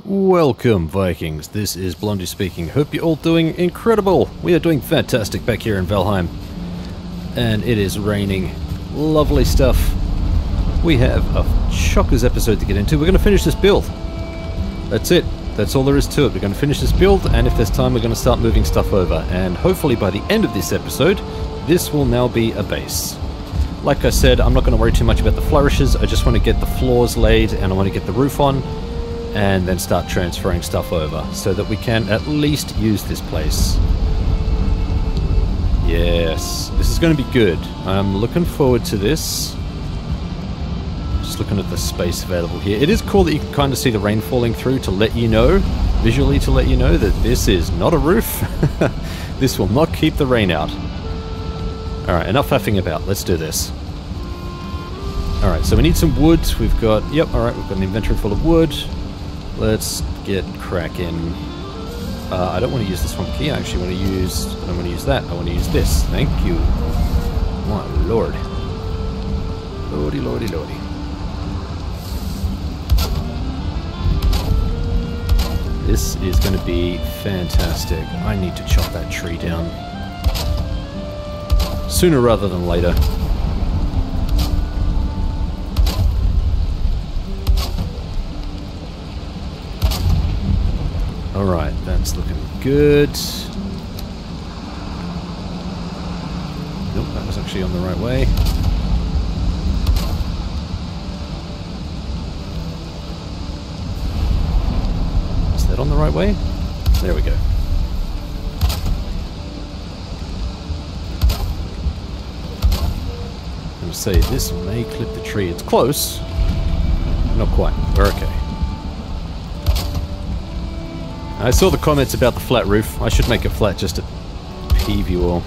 Welcome, Vikings. This is Blondie speaking. Hope you're all doing incredible. We are doing fantastic back here in Valheim. And it is raining. Lovely stuff. We have a shockers episode to get into. We're going to finish this build. That's it. That's all there is to it. We're going to finish this build, and if there's time, we're going to start moving stuff over. And hopefully by the end of this episode, this will now be a base. Like I said, I'm not going to worry too much about the flourishes. I just want to get the floors laid, and I want to get the roof on, and then start transferring stuff over so that we can at least use this place. Yes, this is going to be good. I'm looking forward to this. Just looking at the space available here. It is cool that you can kind of see the rain falling through to let you know, visually to let you know that this is not a roof. This will not keep the rain out. Alright, enough faffing about. Let's do this. Alright, so we need some wood. We've got, yep, alright, we've got an inventory full of wood. Let's get cracking. I don't want to use the swamp key. I actually want to use, I don't want to use that. I want to use this. Thank you. My lord. Lordy, lordy, lordy. This is going to be fantastic. I need to chop that tree down. Sooner rather than later. Alright, that's looking good. Nope, that was actually on the right way. Is that on the right way? There we go. I'm going to say this may clip the tree. It's close. Not quite. We're okay. I saw the comments about the flat roof. I should make it flat just to peeve you all.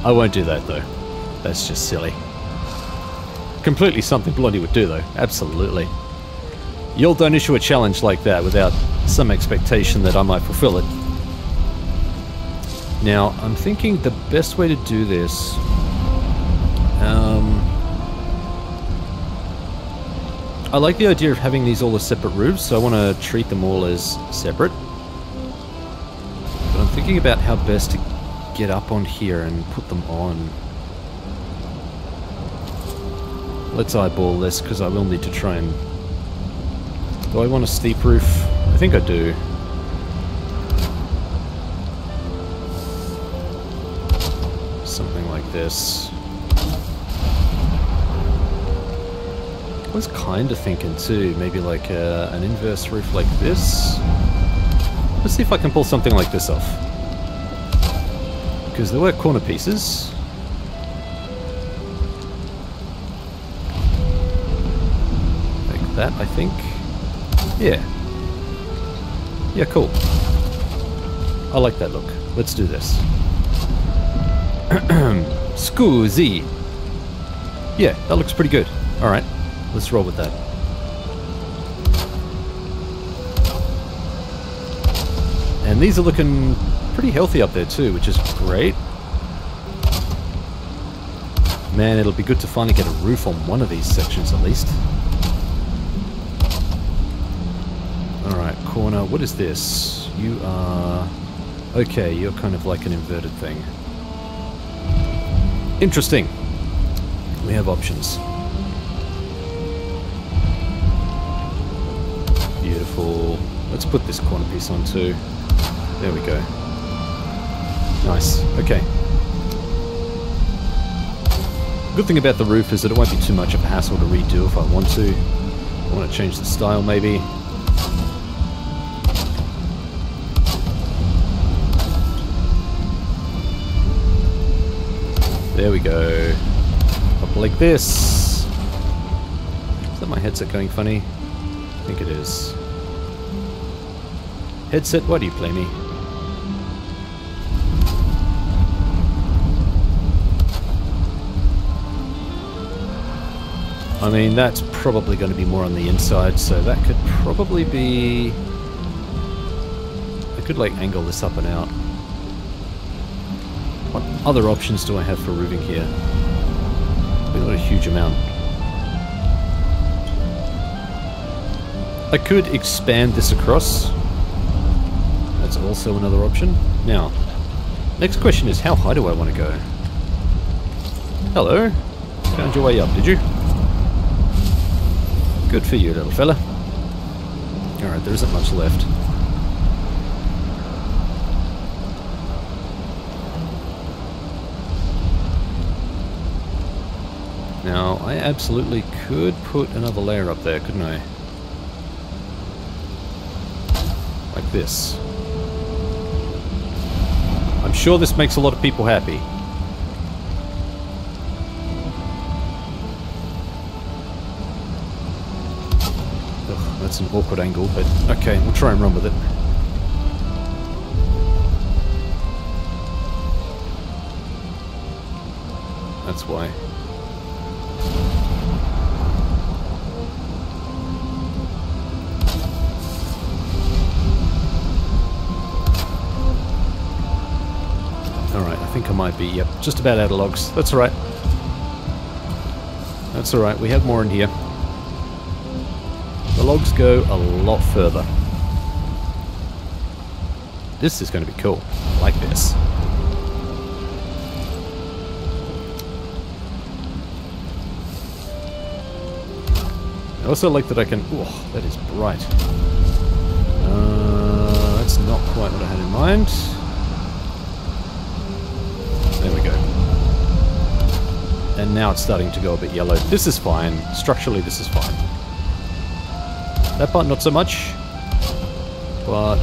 I won't do that though. That's just silly. Completely something Blondie would do though. Absolutely. Y'all don't issue a challenge like that without some expectation that I might fulfill it. Now, I'm thinking the best way to do this... I like the idea of having these all as separate roofs, so I want to treat them all as separate. But I'm thinking about how best to get up on here and put them on. Let's eyeball this, because I will need to try and... Do I want a steep roof? I think I do. Something like this. I was kind of thinking too, maybe like an inverse roof like this. Let's see if I can pull something like this off. Because there were corner pieces. Like that, I think. Yeah. Yeah, cool. I like that look. Let's do this. Scusi. Yeah, that looks pretty good. Alright. Let's roll with that. And these are looking pretty healthy up there too, which is great. Man, it'll be good to finally get a roof on one of these sections at least. Alright, corner. What is this? You are... Okay, you're kind of like an inverted thing. Interesting. We have options. Beautiful. Let's put this corner piece on too. There we go. Nice. Okay. Good thing about the roof is that it won't be too much of a hassle to redo if I want to. I want to change the style maybe. There we go. Up like this. Is that my headset going funny? I think it is. Headset, why do you play me? I mean, that's probably going to be more on the inside, so that could probably be... I could, like, angle this up and out. What other options do I have for roofing here? Not a huge amount. I could expand this across. That's also another option. Now, next question is, how high do I want to go? Hello. Found your way up, did you? Good for you, little fella. Alright, there isn't much left. Now, I absolutely could put another layer up there, couldn't I? Like this. I'm sure this makes a lot of people happy. Ugh, that's an awkward angle, but okay, we'll try and run with it. That's why. Alright, I think I might be, yep, just about out of logs. That's alright. That's alright, we have more in here. The logs go a lot further. This is going to be cool. I like this. I also like that I can... Oh, that is bright. That's not quite what I had in mind. There we go. And now it's starting to go a bit yellow. This is fine. Structurally, this is fine. That part, not so much. But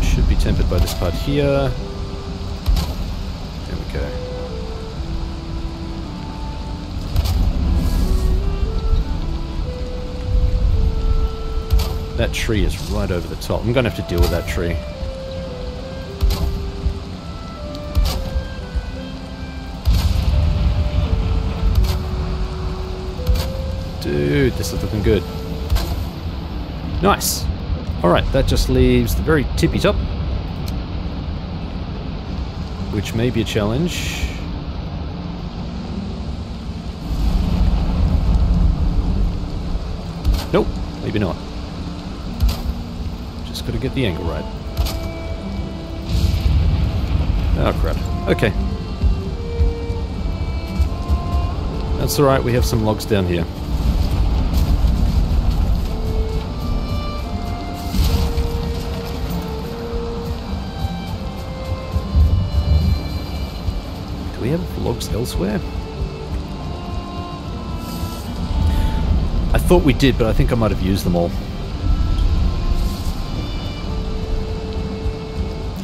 should be tempered by this part here. There we go. That tree is right over the top. I'm going to have to deal with that tree. Dude, this is looking good. Nice. Alright, that just leaves the very tippy top, which may be a challenge. Nope, maybe not. Just gotta get the angle right. Oh crap. Okay. That's alright, we have some logs down here. Do we have logs elsewhere? I thought we did, but I think I might have used them all.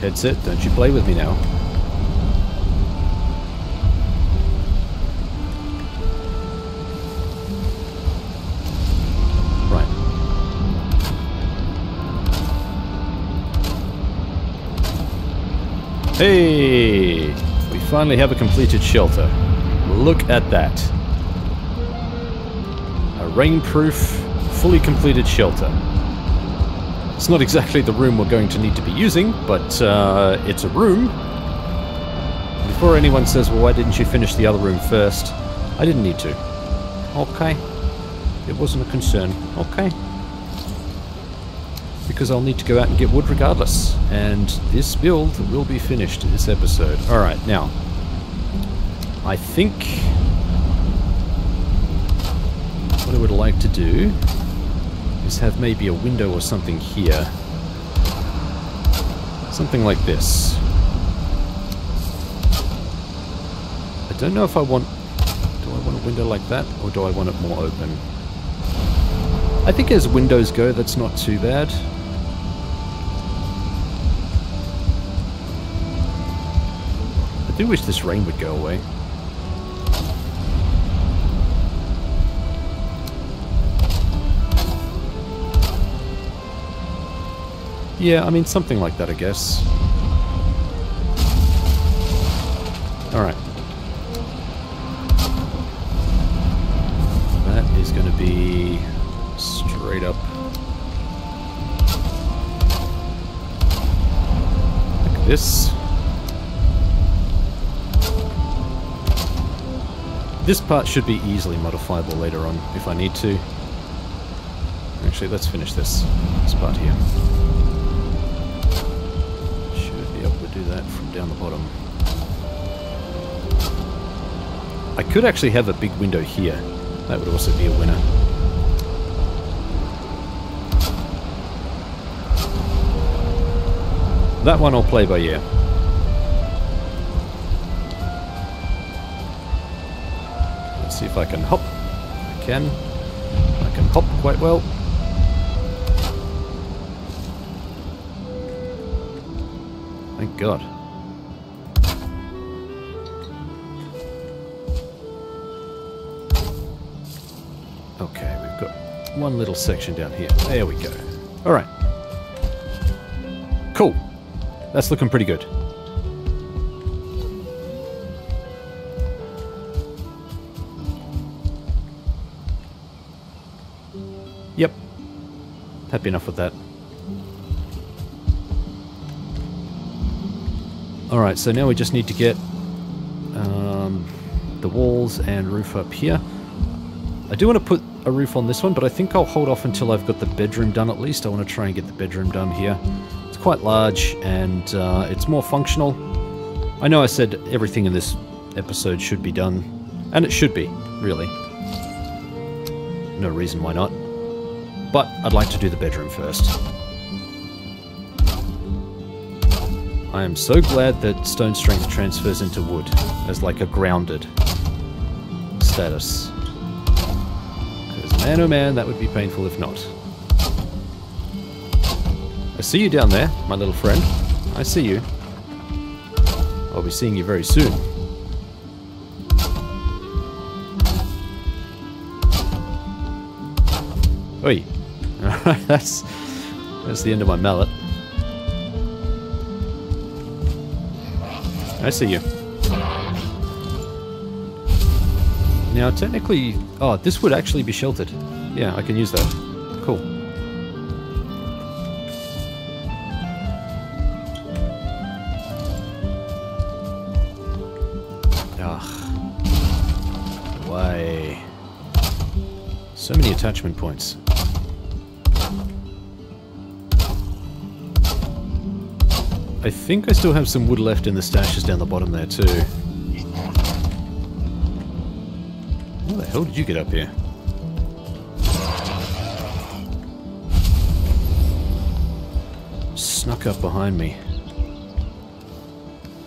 Headset, don't you play with me now. Right. Hey! We finally have a completed shelter. Look at that. A rainproof, fully completed shelter. It's not exactly the room we're going to need to be using, but it's a room. Before anyone says, well, why didn't you finish the other room first? I didn't need to. Okay. It wasn't a concern. Okay. Because I'll need to go out and get wood regardless. And this build will be finished in this episode. Alright, now. I think what I would like to do is have maybe a window or something here. Something like this. I don't know if I want... Do I want a window like that, or do I want it more open? I think as windows go, that's not too bad. I do wish this rain would go away. Yeah, I mean, something like that, I guess. Alright. That is going to be straight up. Like this. This part should be easily modifiable later on, if I need to. Actually, let's finish this part here. Should be able to do that from down the bottom. I could actually have a big window here. That would also be a winner. That one I'll play by ear. Let's see if I can hop. I can hop quite well. Thank God. Okay, we've got one little section down here. There we go. Alright. Cool. That's looking pretty good. Yep. Happy enough with that. Alright, so now we just need to get the walls and roof up here. I do want to put a roof on this one, but I think I'll hold off until I've got the bedroom done at least. I want to try and get the bedroom done here. It's quite large and it's more functional. I know I said everything in this episode should be done, and it should be, really. No reason why not. But I'd like to do the bedroom first. I am so glad that stone strength transfers into wood as like a grounded status. Because man oh man, that would be painful if not. I see you down there, my little friend. I see you. I'll be seeing you very soon. Oi. Alright, that's the end of my mallet. I see you. Now, technically... Oh, this would actually be sheltered. Yeah, I can use that. Cool. Ugh. Why? So many attachment points. I think I still have some wood left in the stashes down the bottom there too. How the hell did you get up here? Snuck up behind me.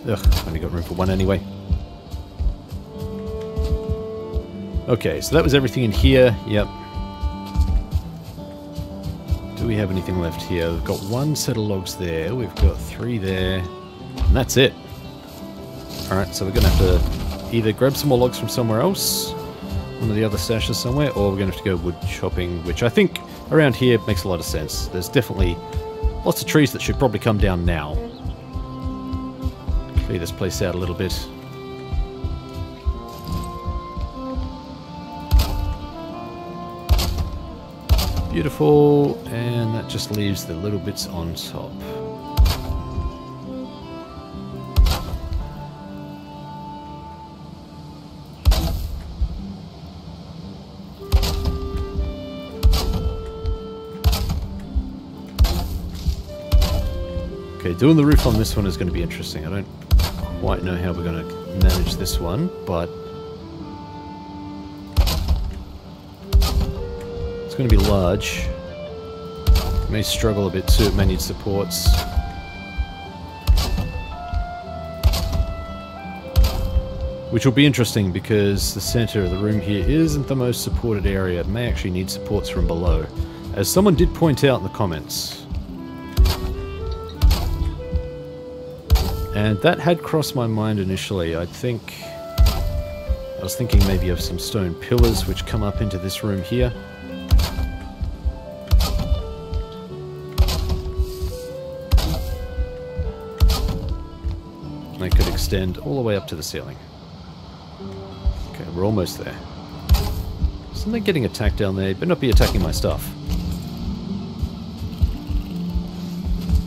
Ugh, only got room for one anyway. Okay, so that was everything in here. Yep. Do we have anything left here? We've got one set of logs there, we've got 3 there, and that's it. Alright, so we're going to have to either grab some more logs from somewhere else, one of the other stashes somewhere, or we're going to have to go wood chopping, which I think around here makes a lot of sense. There's definitely lots of trees that should probably come down now. Clear this place out a little bit. Beautiful, and that just leaves the little bits on top. Okay, doing the roof on this one is going to be interesting. I don't quite know how we're going to manage this one, but it's going to be large. It may struggle a bit too, it may need supports. Which will be interesting because the center of the room here isn't the most supported area. It may actually need supports from below, as someone did point out in the comments. And that had crossed my mind initially. I was thinking maybe of some stone pillars which come up into this room here. They could extend all the way up to the ceiling. Okay, we're almost there. Something getting attacked down there. Better not be attacking my stuff.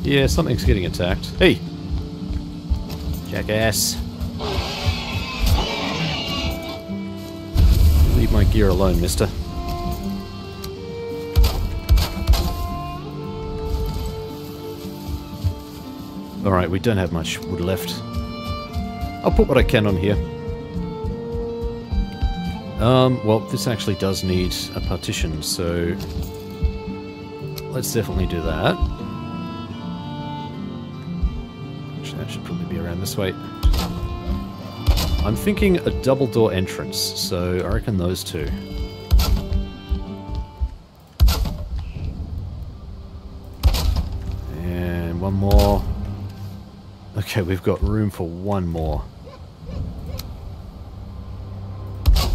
Yeah, something's getting attacked. Hey! Jackass. Leave my gear alone, mister. Alright, we don't have much wood left. I'll put what I can on here. Well, this actually does need a partition, so let's definitely do that. Actually, that should probably be around this way. I'm thinking a double door entrance, so I reckon those two. And one more. Okay, we've got room for one more.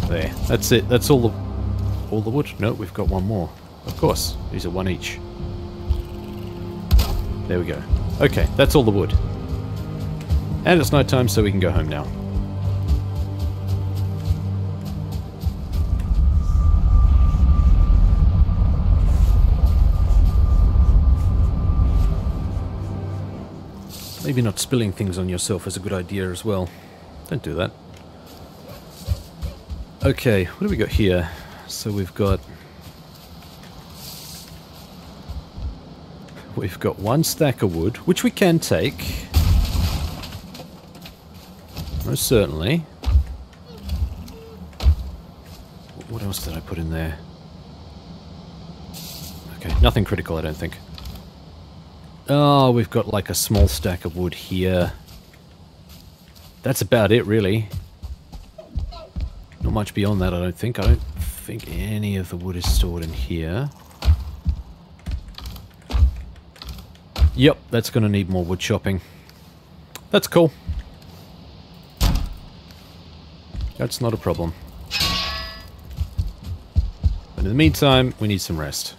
There, that's it. That's all the wood. No, we've got one more. Of course, these are one each. There we go. Okay, that's all the wood. And it's night time, so we can go home now. Maybe not spilling things on yourself is a good idea as well. Don't do that. Okay, what do we got here? So we've got one stack of wood, which we can take. Most certainly. What else did I put in there? Okay, nothing critical, I don't think. Oh, we've got like a small stack of wood here. That's about it, really. Not much beyond that, I don't think. I don't think any of the wood is stored in here. Yep, that's going to need more wood chopping. That's cool. That's not a problem. But in the meantime, we need some rest.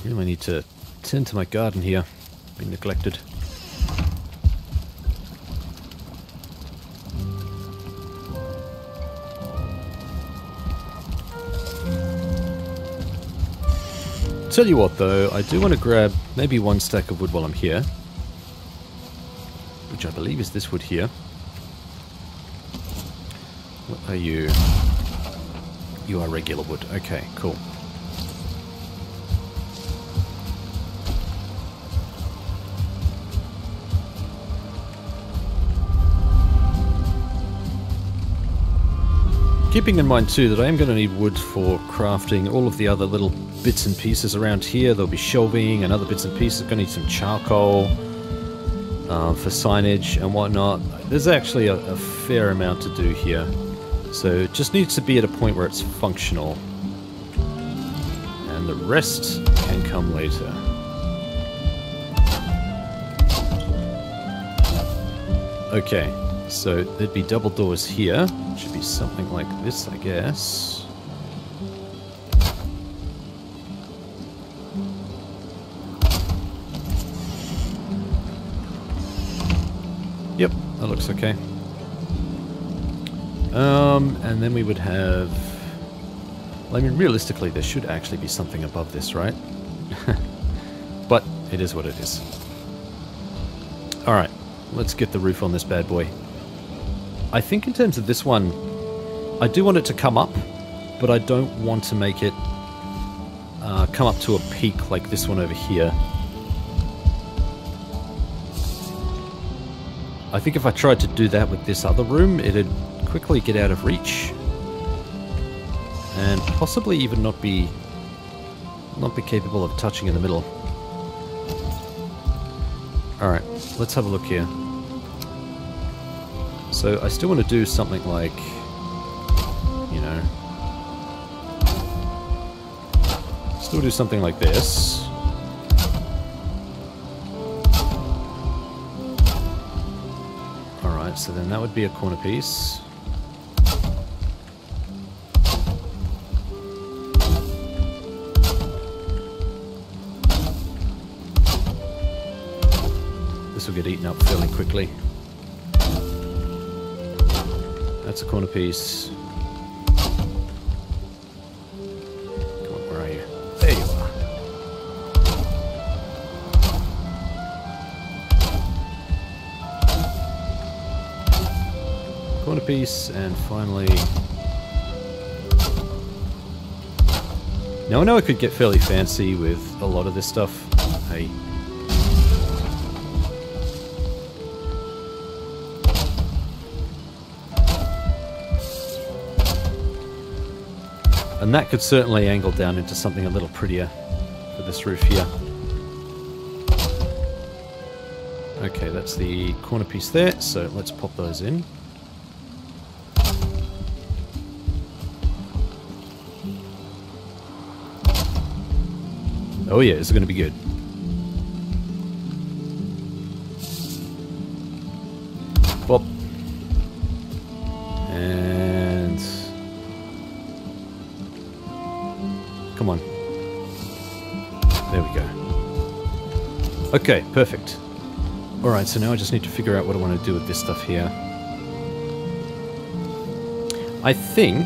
Really need to tend to my garden here. Been neglected. Tell you what though, I do want to grab maybe one stack of wood while I'm here. Which I believe is this wood here. What are you? You are regular wood. Okay, cool. Keeping in mind too that I am going to need wood for crafting all of the other little bits and pieces around here. There'll be shelving and other bits and pieces. Going to need some charcoal for signage and whatnot. There's actually a fair amount to do here. So it just needs to be at a point where it's functional. And the rest can come later. Okay. So there'd be double doors here. Should be something like this, I guess. Yep, that looks okay. And then we would have... Well, I mean, realistically, there should actually be something above this, right? But it is what it is. Alright, let's get the roof on this bad boy. I think in terms of this one, I do want it to come up, but I don't want to make it come up to a peak like this one over here. I think if I tried to do that with this other room, it'd quickly get out of reach. And possibly even not be capable of touching in the middle. Alright, let's have a look here. So I still want to do something like, you know, still do something like this. Alright, so then that would be a corner piece. This will get eaten up fairly quickly. That's a corner piece. Come on, where are you? There you are. Corner piece, and finally... Now I know I could get fairly fancy with a lot of this stuff. Hey. And that could certainly angle down into something a little prettier for this roof here. Okay, that's the corner piece there, so let's pop those in. Oh yeah, this is going to be good. Well, and come on. There we go. Okay, perfect. Alright, so now I just need to figure out what I want to do with this stuff here. I think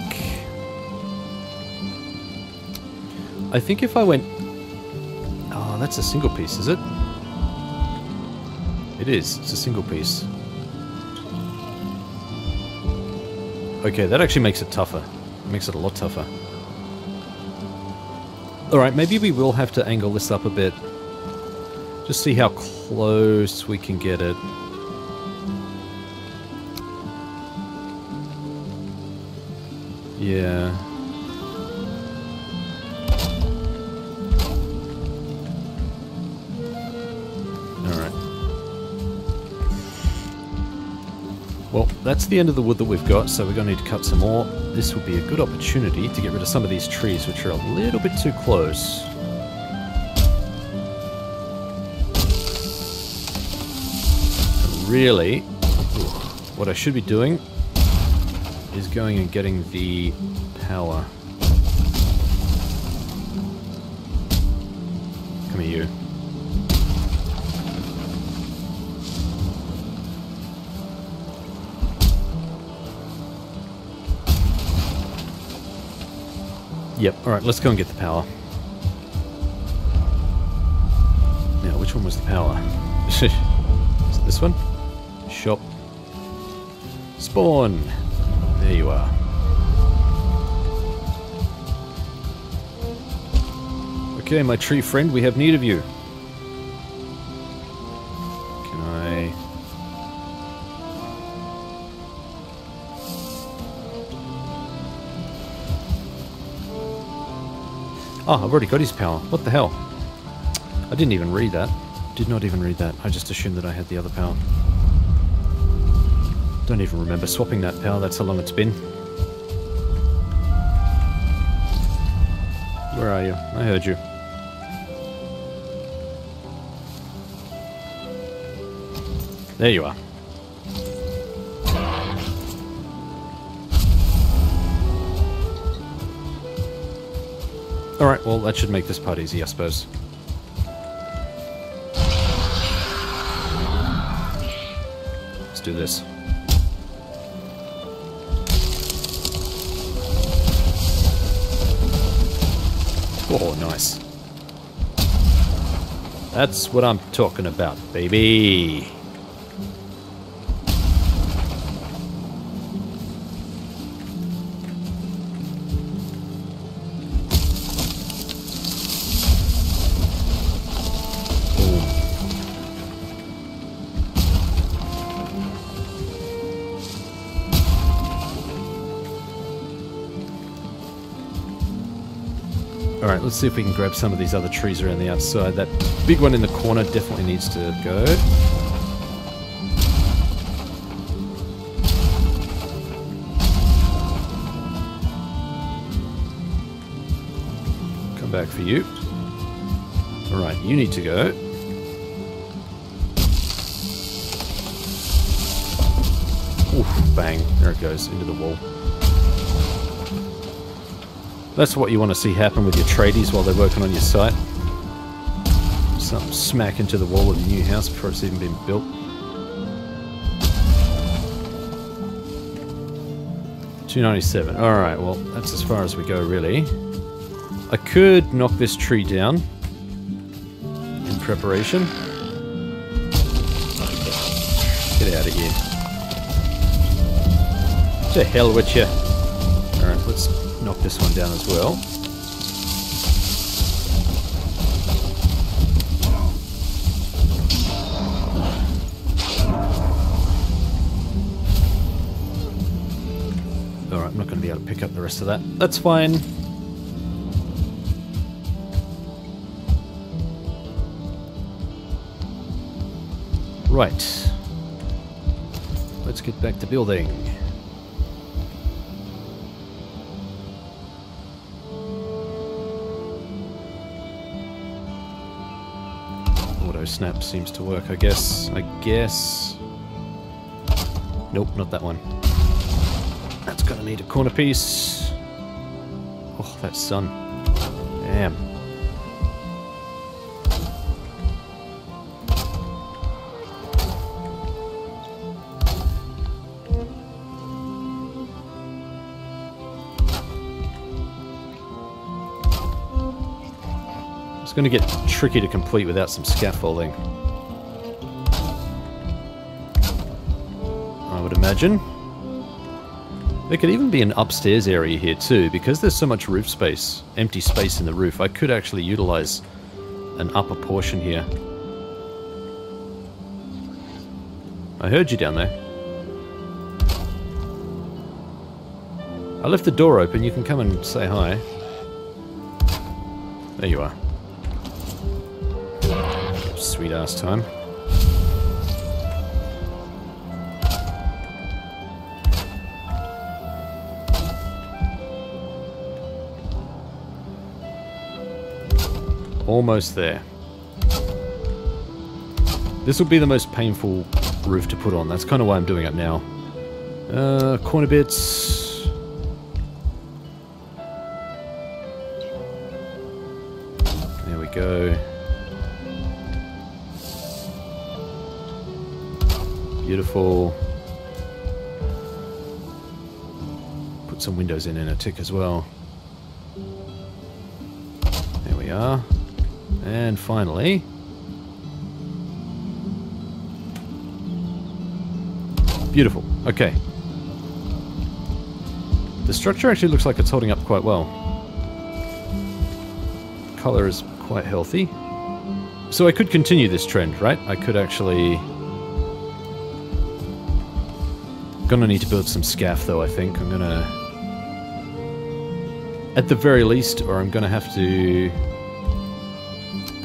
if I went... Oh, that's a single piece, is it? It is. It's a single piece. Okay, that actually makes it tougher. It makes it a lot tougher. Alright, maybe we will have to angle this up a bit. Just see how close we can get it. Yeah. Alright. Well, that's the end of the wood that we've got, so we're going to need to cut some more. This will be a good opportunity to get rid of some of these trees, which are a little bit too close. Really, what I should be doing is going and getting the power. Come here, you. Yep, alright, let's go and get the power. Now, which one was the power? Is it this one? Shop. Spawn. There you are. Okay, my tree friend, we have need of you. Can I... Oh, I've already got his power. What the hell? I didn't even read that. Did not even read that. I just assumed that I had the other power. Don't even remember swapping that power. That's how long it's been. Where are you? I heard you. There you are. Alright, well that should make this part easy, I suppose. Let's do this. Oh, nice. That's what I'm talking about, baby. Alright, let's see if we can grab some of these other trees around the outside. That big one in the corner definitely needs to go. Come back for you. Alright, you need to go. Oof, bang. There it goes, into the wall. That's what you want to see happen with your tradies while they're working on your site. Something smack into the wall of your new house before it's even been built. $297. Alright, well, that's as far as we go, really. I could knock this tree down in preparation. Get out of here. To hell with you. Alright, let's knock this one down as well. Alright, I'm not going to be able to pick up the rest of that. That's fine. Right. Let's get back to building. Auto snap seems to work, I guess. Nope, not that one. That's gonna need a corner piece. Oh, that sun. Damn. It's going to get tricky to complete without some scaffolding, I would imagine. There could even be an upstairs area here too, because there's so much roof space, empty space in the roof. I could actually utilize an upper portion here. I heard you down there. I left the door open, you can come and say hi. There you are. Sweet ass time. Almost there. This will be the most painful roof to put on. That's kind of why I'm doing it now. Corner bits. There we go. Beautiful. Put some windows in a tick as well. There we are. And finally, beautiful. Okay. The structure actually looks like it's holding up quite well. Color is quite healthy. So I could continue this trend, right? I could actually... Gonna need to build some scaff though, I think. I'm gonna... At the very least, or I'm gonna have to...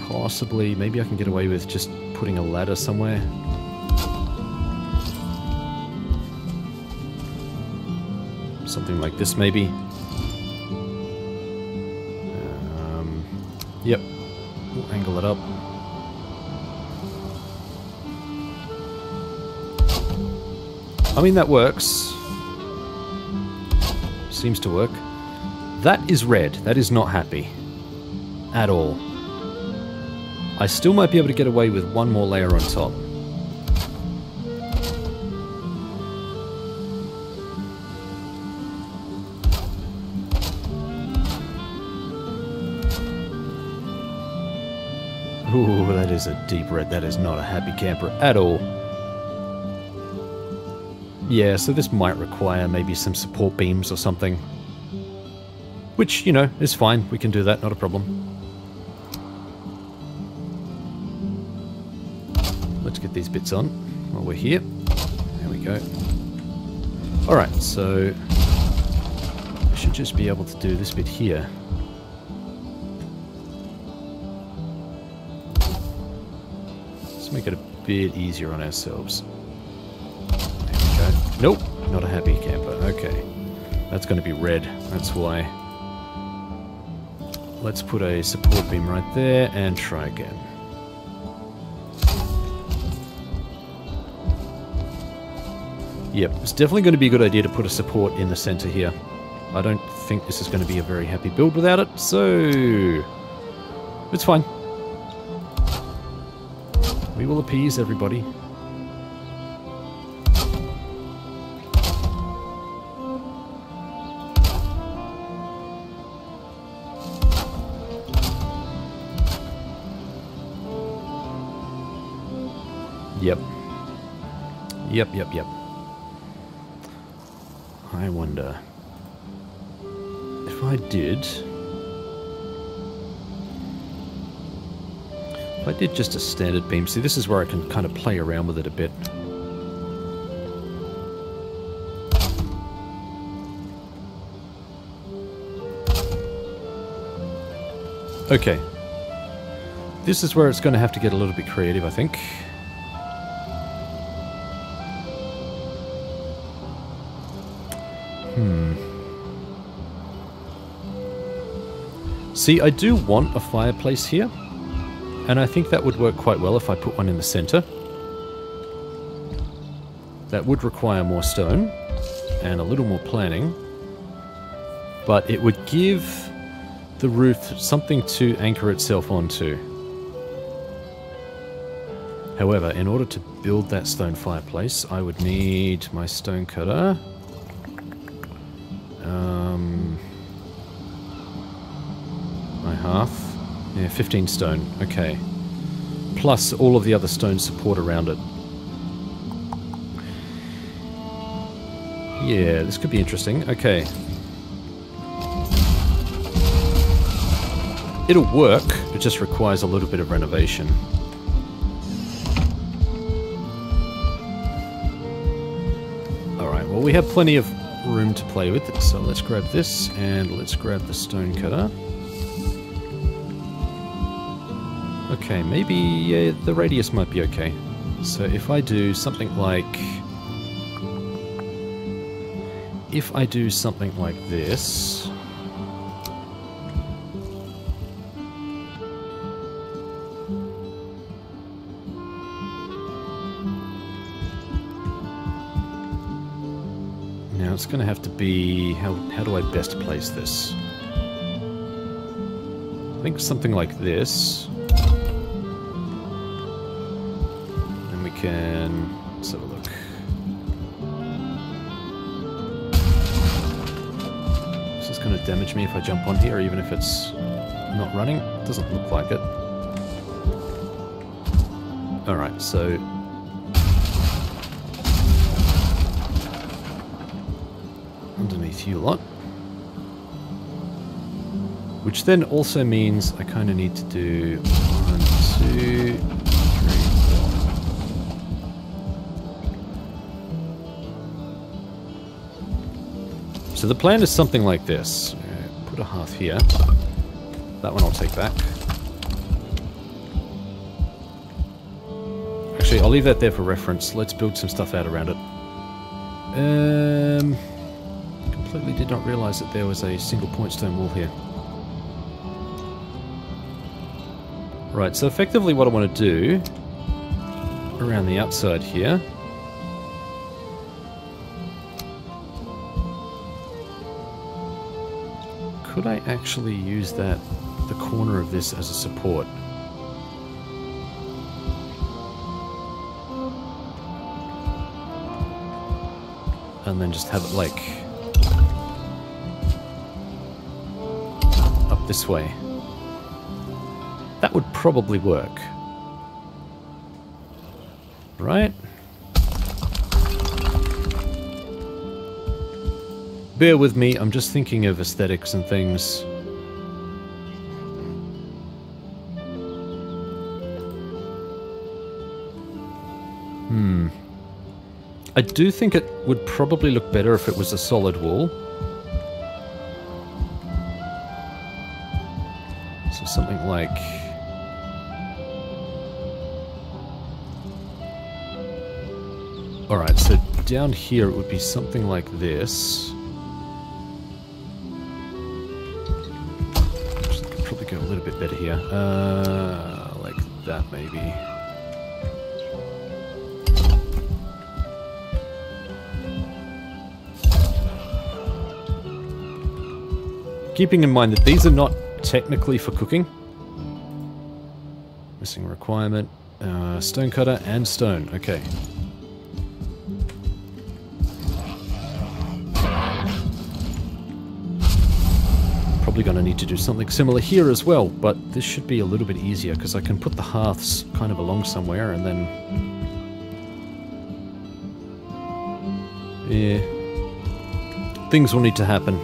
Possibly, maybe I can get away with just putting a ladder somewhere. Something like this, maybe. Yep. We'll angle it up. I mean, that works. Seems to work. That is red. That is not happy. At all. I still might be able to get away with one more layer on top. Ooh, that is a deep red. That is not a happy camper at all. Yeah, so this might require maybe some support beams or something. Which, you know, is fine. We can do that, not a problem. Let's get these bits on while we're here. There we go. Alright, so I should just be able to do this bit here. Let's make it a bit easier on ourselves. There we go. Nope, not a happy camper. Okay. That's going to be red. That's why. Let's put a support beam right there and try again. Yep, it's definitely going to be a good idea to put a support in the center here. I don't think this is going to be a very happy build without it, so it's fine. We will appease everybody. Yep. Yep. I wonder if I did just a standard beam. See, this is where I can kind of play around with it a bit. Okay. This is where it's going to have to get a little bit creative, I think. See, I do want a fireplace here, and I think that would work quite well if I put one in the center. That would require more stone and a little more planning, but it would give the roof something to anchor itself onto. However, in order to build that stone fireplace, I would need my stone cutter. My hearth. Yeah, 15 stone. Okay. Plus all of the other stone support around it. Yeah, this could be interesting. Okay. It'll work, it just requires a little bit of renovation. Alright, well we have plenty of room to play with, so let's grab this and let's grab the stone cutter. Okay, maybe the radius might be okay. So if I do something like... If I do something like this... Now it's going to have to be... How do I best place this? I think something like this. And we can... Let's have a look. Is this going to damage me if I jump on here, even if it's not running? It doesn't look like it. Alright, so... underneath you lot. Which then also means I kind of need to do 1, 2, 3, 4. So the plan is something like this. Put a hearth here. That one I'll take back. Actually, I'll leave that there for reference. Let's build some stuff out around it. Completely did not realize that there was a single point stone wall here. Right, so effectively what I want to do around the outside here could I actually use the corner of this as a support? And then just have it like up this way. That would probably work. Right? Bear with me, I'm just thinking of aesthetics and things. I do think it would probably look better if it was a solid wall. So something like... Alright, so down here it would be something like this. Could probably go a little bit better here. Like that maybe. Keeping in mind that these are not technically for cooking. Missing requirement. Stone cutter and stone. Okay. Probably going to need to do something similar here as well, but this should be a little bit easier because I can put the hearths kind of along somewhere and then... Yeah. Things will need to happen.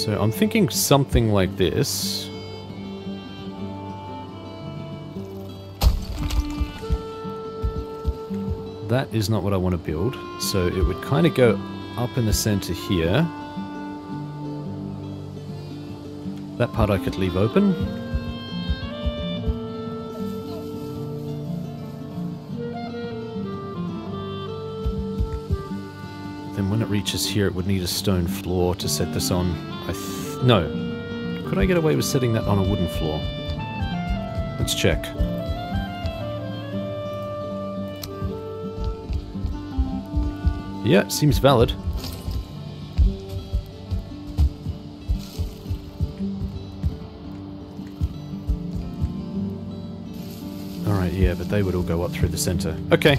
So I'm thinking something like this. That is not what I want to build. So it would kind of go up in the center here. That part I could leave open. Then when it reaches here, it would need a stone floor to set this on. No. Could I get away with setting that on a wooden floor? Let's check. Yeah, seems valid. Alright, yeah, but they would all go up through the center. Okay.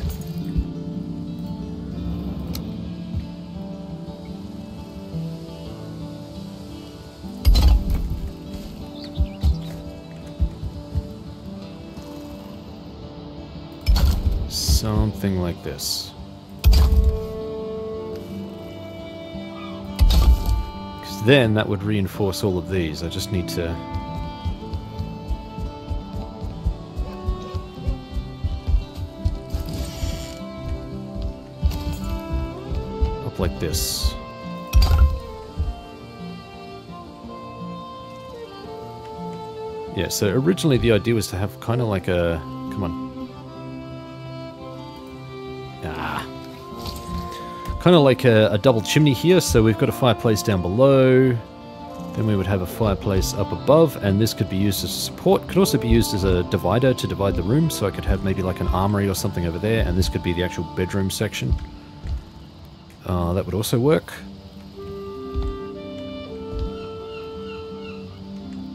Something like this. Because then that would reinforce all of these. I just need to... up like this. Yeah, so originally the idea was to have kind of like a... come on. Kind of like a double chimney here, so we've got a fireplace down below, then we would have a fireplace up above, and this could be used as a support. Could also be used as a divider to divide the room, so I could have maybe like an armory or something over there, and this could be the actual bedroom section. That would also work.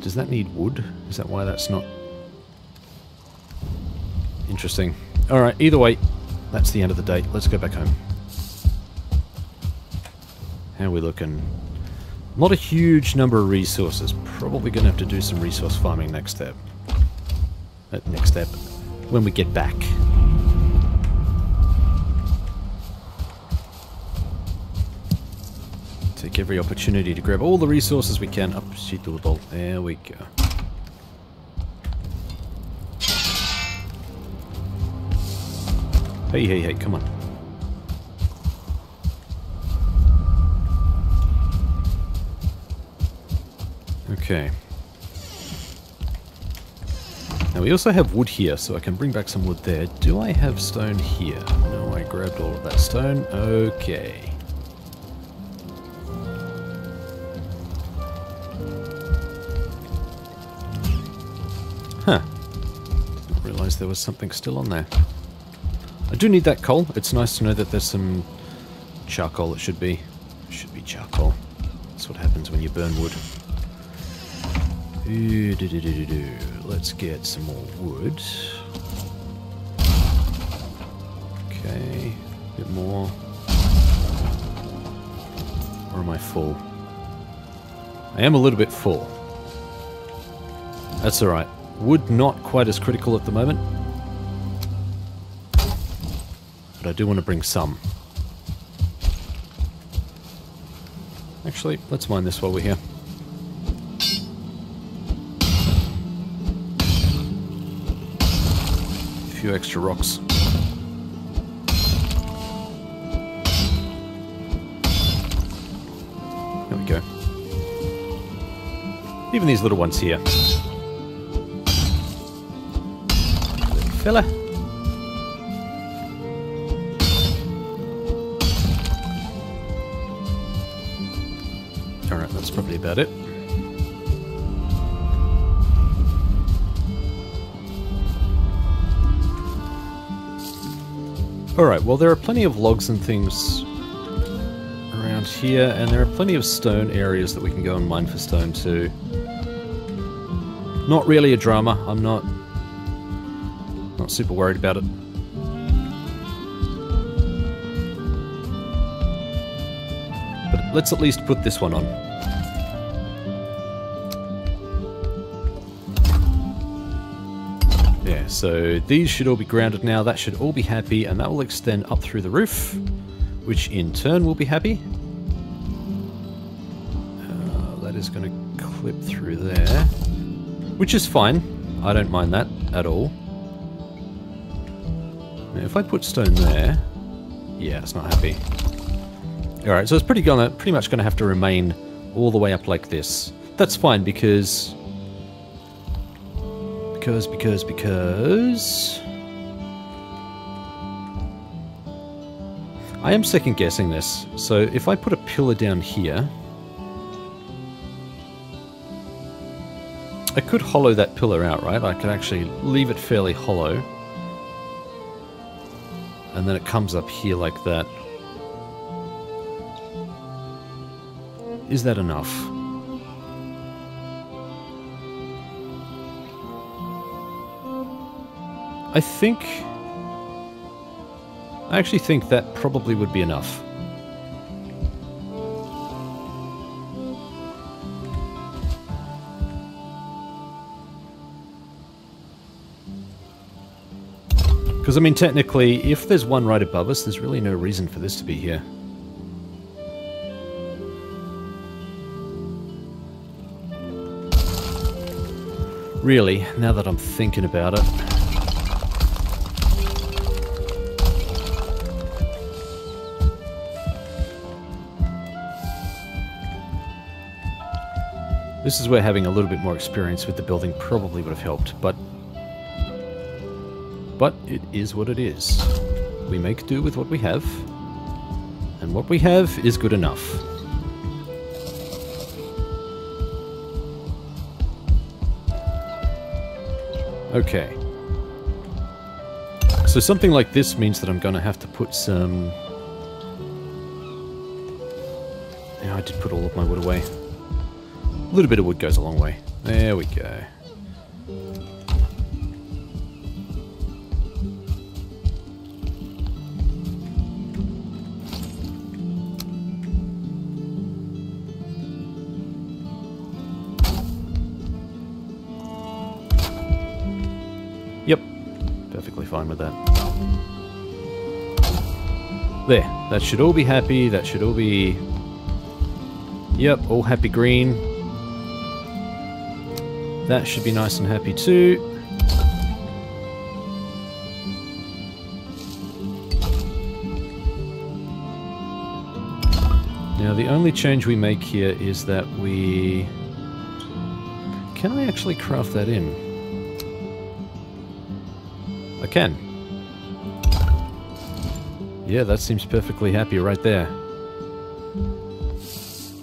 Does that need wood? Is that why that's not... interesting. Alright, either way, that's the end of the day. Let's go back home. How are we looking? Not a huge number of resources. Probably going to have to do some resource farming next step. Next step. When we get back. Take every opportunity to grab all the resources we can. Up, doodle. There we go. Hey, hey, hey, come on. Okay. Now we also have wood here, so I can bring back some wood there. Do I have stone here? No, I grabbed all of that stone. Okay. Huh. Didn't realize there was something still on there. I do need that coal. It's nice to know that there's some charcoal. It should be charcoal. That's what happens when you burn wood. Let's get some more wood. Okay, a bit more. Or am I full? I am a little bit full. That's alright. Wood not quite as critical at the moment. But I do want to bring some. Actually, let's mine this while we're here. A few extra rocks. There we go. Even these little ones here. Little fella. Alright, that's probably about it. Alright, well there are plenty of logs and things around here, and there are plenty of stone areas that we can go and mine for stone too. Not really a drama, I'm not super worried about it. But let's at least put this one on. Yeah, so these should all be grounded now, that should all be happy, and that will extend up through the roof, which in turn will be happy. That is going to clip through there. Which is fine. I don't mind that at all. Now, if I put stone there... Yeah, it's not happy. Alright, so it's pretty much going to have to remain all the way up like this. That's fine because... I am second guessing this. So if I put a pillar down here, I could hollow that pillar out, right? I could actually leave it fairly hollow. And then it comes up here like that. Is that enough? I actually think that probably would be enough. Because, I mean, technically, if there's one right above us, there's really no reason for this to be here. Really, now that I'm thinking about it. This is where having a little bit more experience with the building probably would have helped, but it is what it is. We make do with what we have, and what we have is good enough. Okay. So something like this means that I'm going to have to put some... Yeah, I did put all of my wood away. A little bit of wood goes a long way. There we go. Yep. Perfectly fine with that. There. That should all be happy. That should all be... Yep, all happy green. That should be nice and happy too. Now the only change we make here is that we... Can I actually craft that in? I can. Yeah, that seems perfectly happy right there.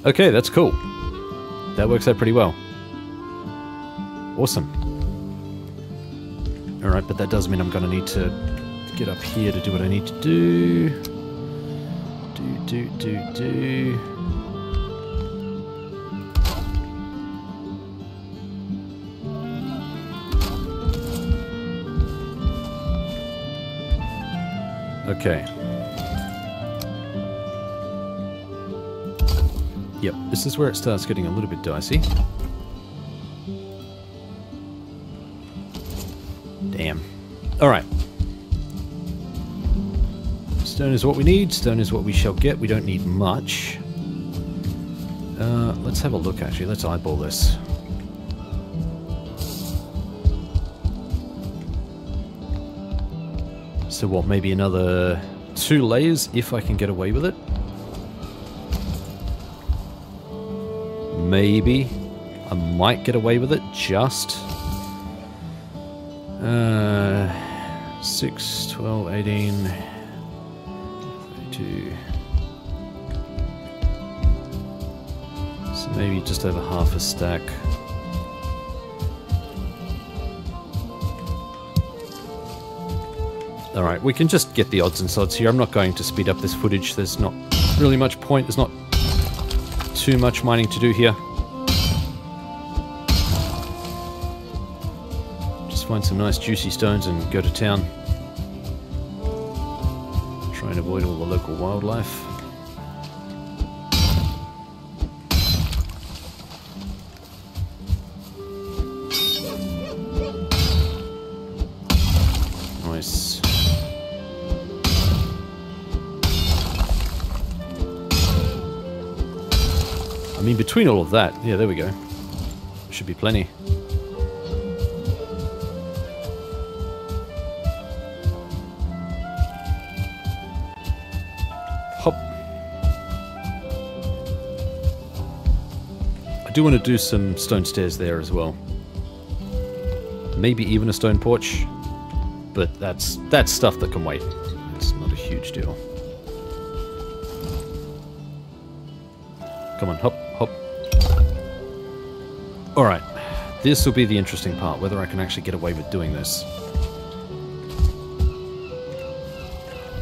Okay, that's cool. That works out pretty well. Awesome. Alright, but that does mean I'm going to need to get up here to do what I need to do. Do. Okay. Yep, this is where it starts getting a little bit dicey. Damn. Alright. Stone is what we need. Stone is what we shall get. We don't need much. Let's have a look, actually. Let's eyeball this. So what, maybe another 2 layers if I can get away with it? Maybe. I might get away with it, just... 6, 12, 18, 32. So maybe just over half a stack. Alright, we can just get the odds and sods here. I'm not going to speed up this footage. There's not really much point. There's not too much mining to do here. Find some nice juicy stones and go to town. Try and avoid all the local wildlife. Nice. I mean, between all of that, yeah, there we go. Should be plenty. Hop. I do want to do some stone stairs there as well. Maybe even a stone porch, but that's stuff that can wait. It's not a huge deal. Come on, hop, hop. Alright, this will be the interesting part, whether I can actually get away with doing this.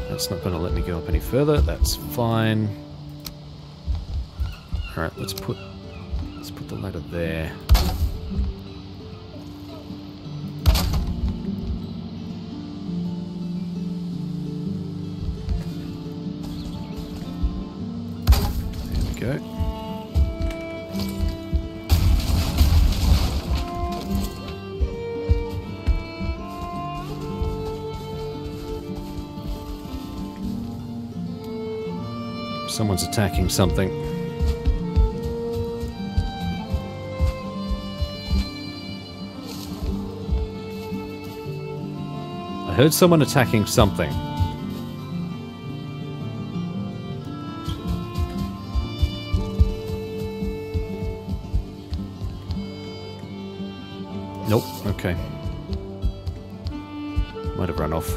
That's not going to let me go up any further, that's fine. Alright, let's put the ladder there. There we go. Someone's attacking something. I heard someone attacking something. Nope, okay. Might have run off.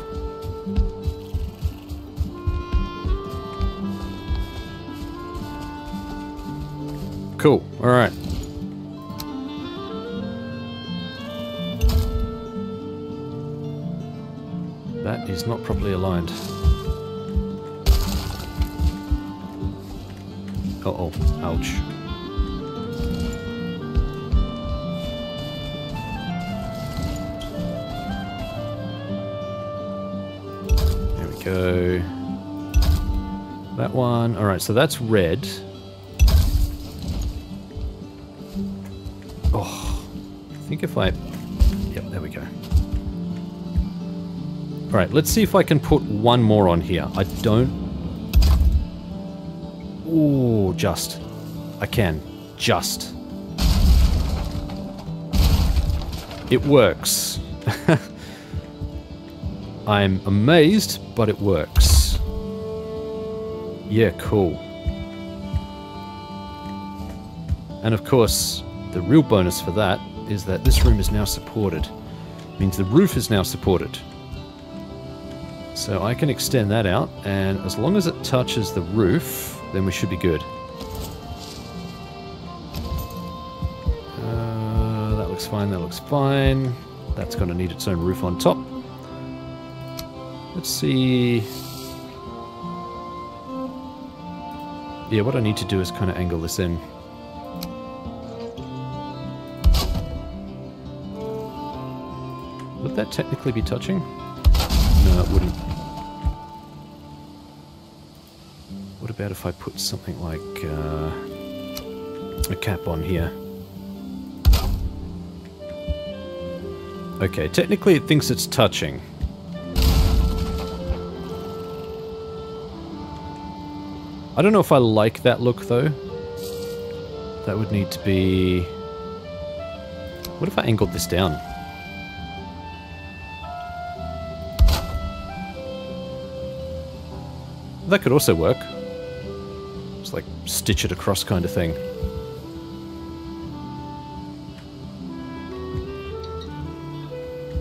Cool, alright. That is not properly aligned. Uh-oh, ouch. There we go. That one, alright, so that's red. I think if I... Yep, there we go. Alright, let's see if I can put one more on here. I don't... Ooh, just. I can. Just. It works. I'm amazed, but it works. Yeah, cool. And of course, the real bonus for that is that this room is now supported. It means the roof is now supported. So I can extend that out, and as long as it touches the roof, then we should be good. That looks fine, that looks fine. That's going to need its own roof on top. Let's see... Yeah, what I need to do is kind of angle this in. Would that technically be touching? No, it wouldn't. What about if I put something like a cap on here? Okay, technically it thinks it's touching. I don't know if I like that look though. That would need to be... What if I angled this down? That could also work. It's like stitch it across kind of thing.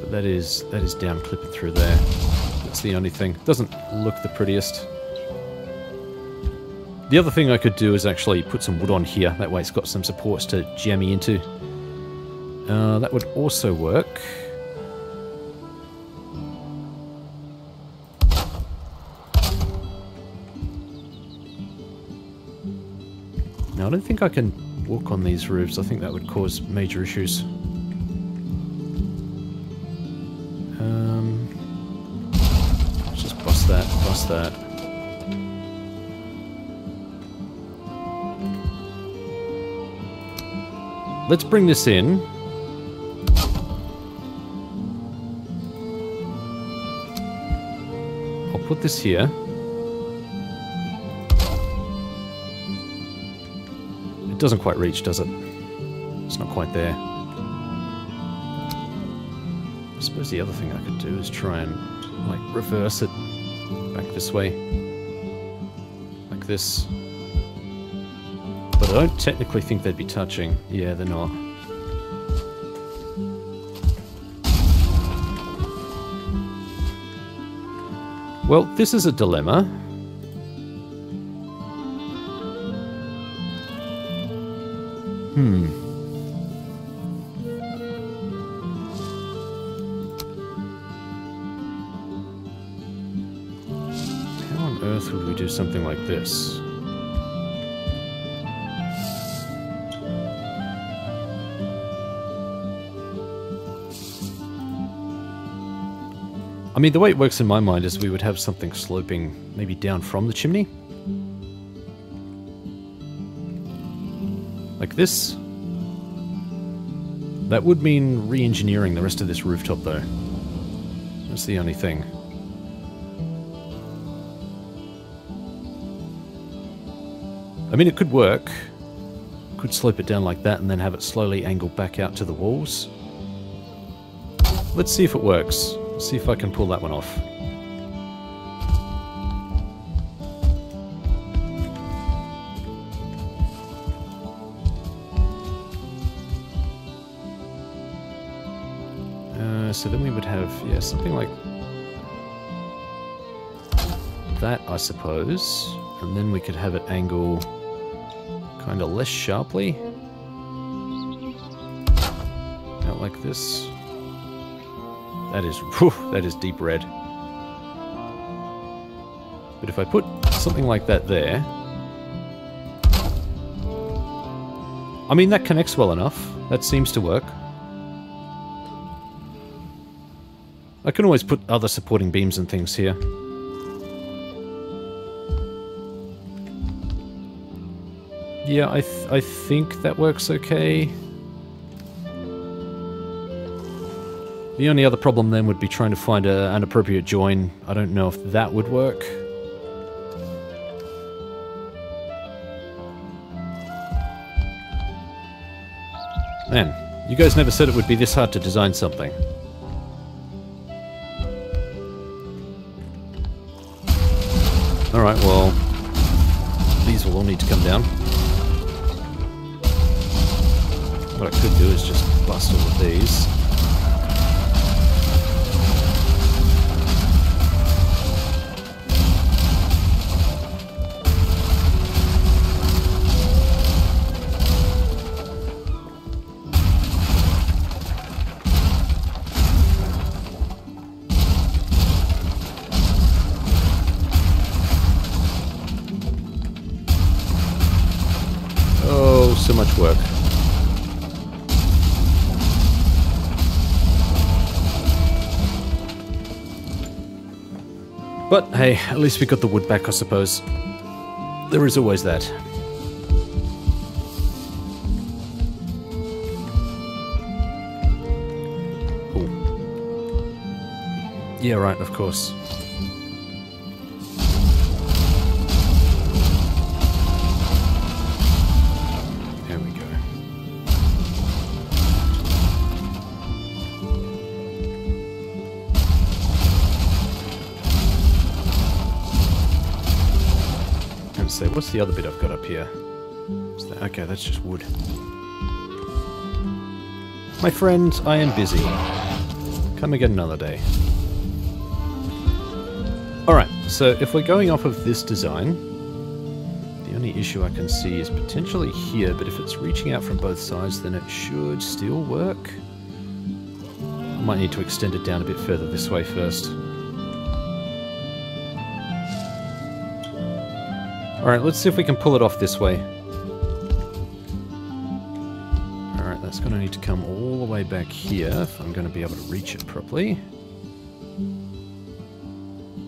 But that is down clipping through there. That's the only thing. Doesn't look the prettiest. The other thing I could do is actually put some wood on here. That way it's got some supports to jam me into. That would also work. Now, I don't think I can walk on these roofs. I think that would cause major issues. Let's just bust that, bust that. Let's bring this in. I'll put this here. doesn't quite reach, does it? It's not quite there. I suppose the other thing I could do is try and, like, reverse it back this way. Like this. But I don't technically think they'd be touching. Yeah, they're not. Well, this is a dilemma. How on earth would we do something like this? I mean, the way it works in my mind is we would have something sloping maybe down from the chimney. Like this. That would mean re-engineering the rest of this rooftop, though. That's the only thing. I mean, it could work. Could slope it down like that and then have it slowly angle back out to the walls. Let's see if it works. See if I can pull that one off. So then we would have, yeah, something like that, I suppose. And then we could have it angle kind of less sharply. Out like this. That is, whew, that is deep red. But if I put something like that there... I mean, that connects well enough. That seems to work. I can always put other supporting beams and things here. Yeah, I think that works okay. The only other problem then would be trying to find an appropriate join. I don't know if that would work. Man, you guys never said it would be this hard to design something. Alright, well, these will all need to come down. What I could do is just bust all of these. So much work. But hey, at least we got the wood back, I suppose. There is always that. Ooh. Yeah, right, of course. What's the other bit I've got up here? Okay, that's just wood. My friend, I am busy. Come again another day. Alright, so if we're going off of this design, the only issue I can see is potentially here, but if it's reaching out from both sides, then it should still work. I might need to extend it down a bit further this way first. Alright, let's see if we can pull it off this way. Alright, that's going to need to come all the way back here if I'm going to be able to reach it properly.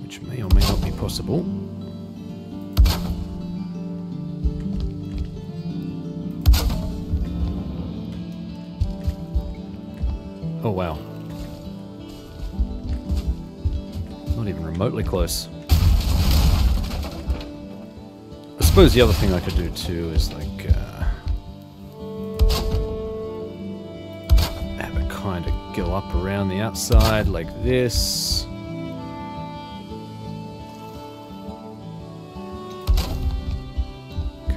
Which may or may not be possible. Oh wow. Not even remotely close. I suppose the other thing I could do too is like kind of go up around the outside like this.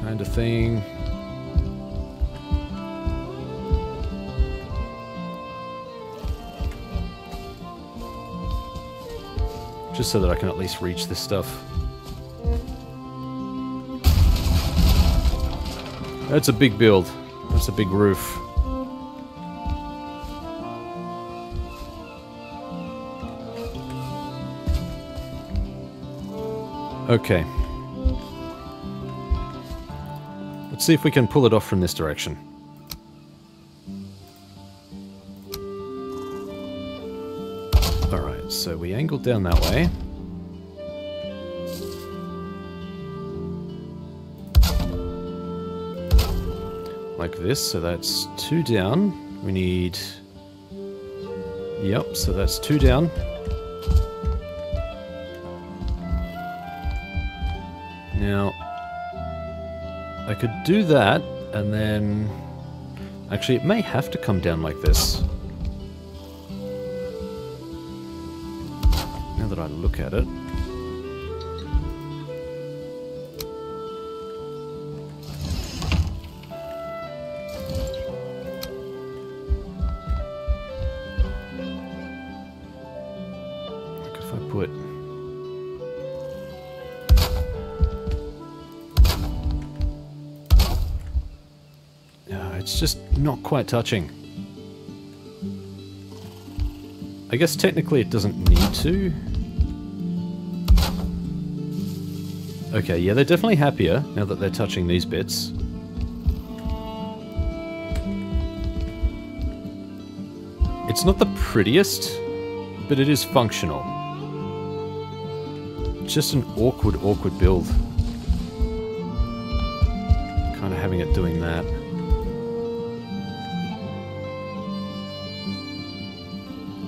Kind of thing. Just so that I can at least reach this stuff. That's a big build. That's a big roof. Okay. Let's see if we can pull it off from this direction. Alright, so we angled down that way. Like this, so that's 2 down. We need... Yep, so that's 2 down. Now, I could do that, and then... Actually, it may have to come down like this. Now that I look at it. Like if I put... It's just not quite touching. I guess technically it doesn't need to. Okay, yeah, they're definitely happier now that they're touching these bits. It's not the prettiest, but it is functional. It's just an awkward build. Kind of having it doing that.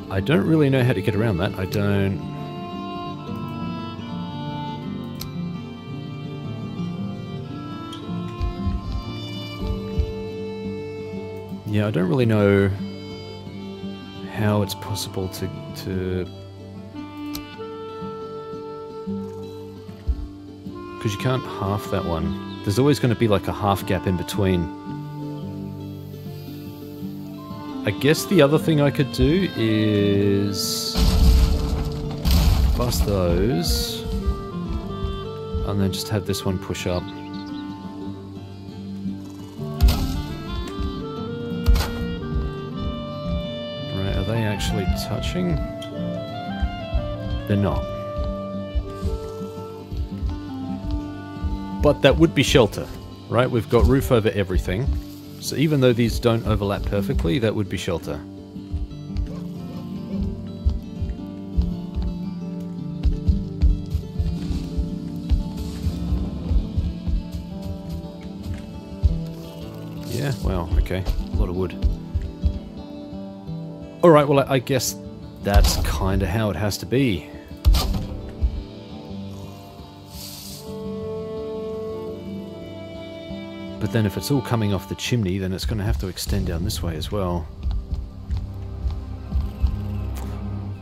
I don't really know how to get around that. I don't... Yeah, I don't really know how it's possible to... Because you can't half that one. There's always going to be like a half gap in between. I guess the other thing I could do is bust those and then just have this one push up. Right, are they actually touching? They're not. But that would be shelter, right? We've got roof over everything. So even though these don't overlap perfectly, that would be shelter. Yeah, wow, okay. A lot of wood. Alright, well I guess that's kind of how it has to be. But then if it's all coming off the chimney, then it's going to have to extend down this way as well.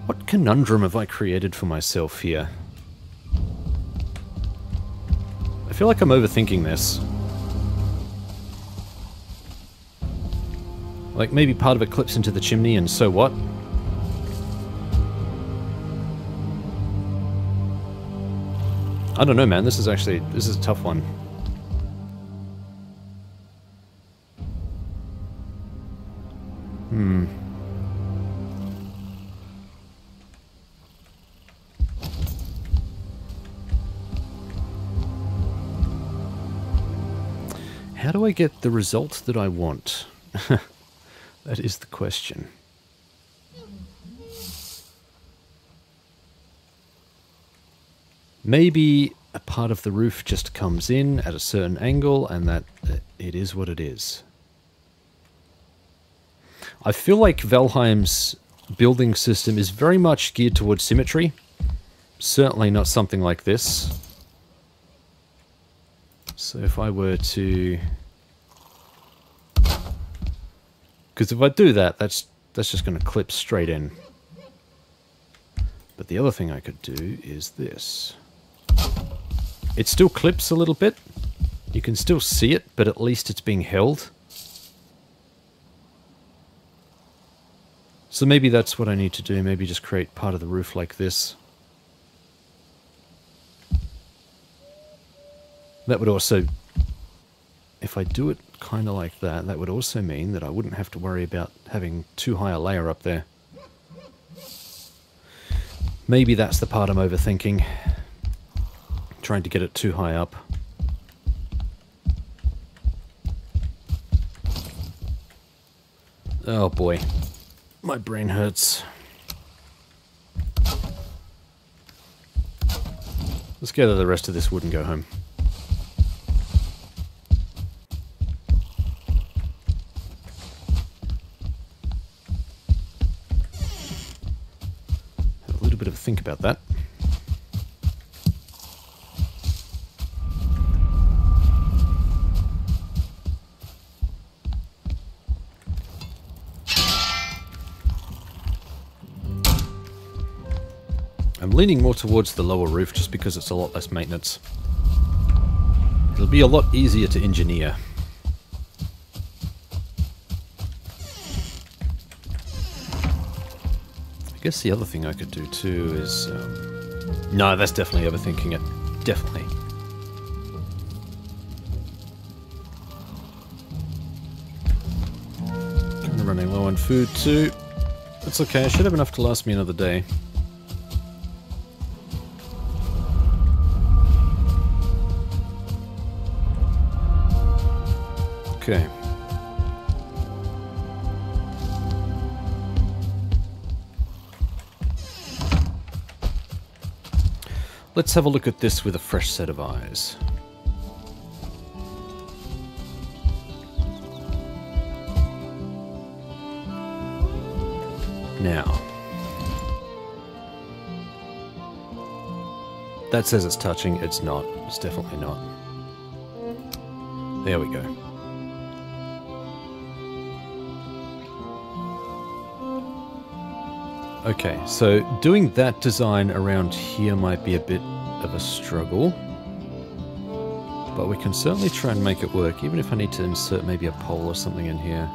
What conundrum have I created for myself here? I feel like I'm overthinking this. Like maybe part of it clips into the chimney and so what? I don't know, man. This is a tough one. How do I get the result that I want? That is the question. Maybe a part of the roof just comes in at a certain angle and that it is what it is. I feel like Valheim's building system is very much geared towards symmetry. Certainly not something like this. So if I were to... Because if I do that, that's That's just going to clip straight in. But the other thing I could do is this. It still clips a little bit. You can still see it, but at least it's being held. So maybe that's what I need to do. Maybe just create part of the roof like this. That would also, if I do it kind of like that, that would also mean that I wouldn't have to worry about having too high a layer up there. Maybe that's the part I'm overthinking. Trying to get it too high up. Oh boy. My brain hurts. Let's gather the rest of this wood and go home. Have a little bit of a think about that. I'm leaning more towards the lower roof just because it's a lot less maintenance. It'll be a lot easier to engineer. I guess the other thing I could do too is... no, that's definitely overthinking it. Definitely. Kind of running low on food too. That's okay, I should have enough to last me another day. Okay. Let's have a look at this with a fresh set of eyes. Now. That says it's touching, it's not. It's definitely not. There we go. Okay, so doing that design around here might be a bit of a struggle. But we can certainly try and make it work, even if I need to insert maybe a pole or something in here.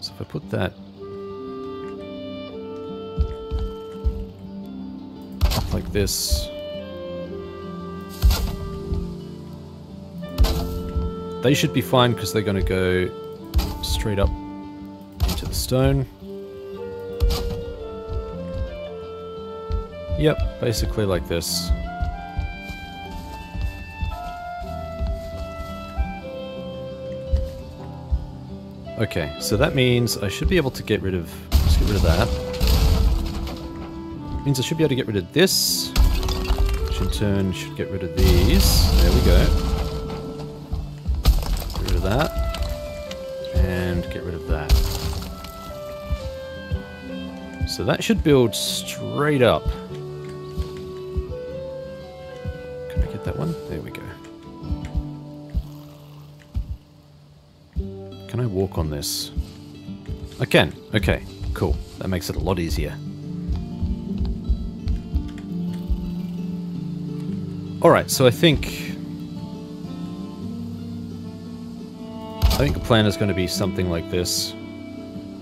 So if I put that up like this. They should be fine because they're going to go straight up into the stone. Yep, basically like this. Okay, so that means I should be able to get rid of... Let's get rid of that. Means I should be able to get rid of this. Which in turn should get rid of these. There we go. Get rid of that. And get rid of that. So that should build straight up. Can I get that one? There we go. Can I walk on this? I can. Okay, cool. That makes it a lot easier. Alright, so I think the plan is going to be something like this.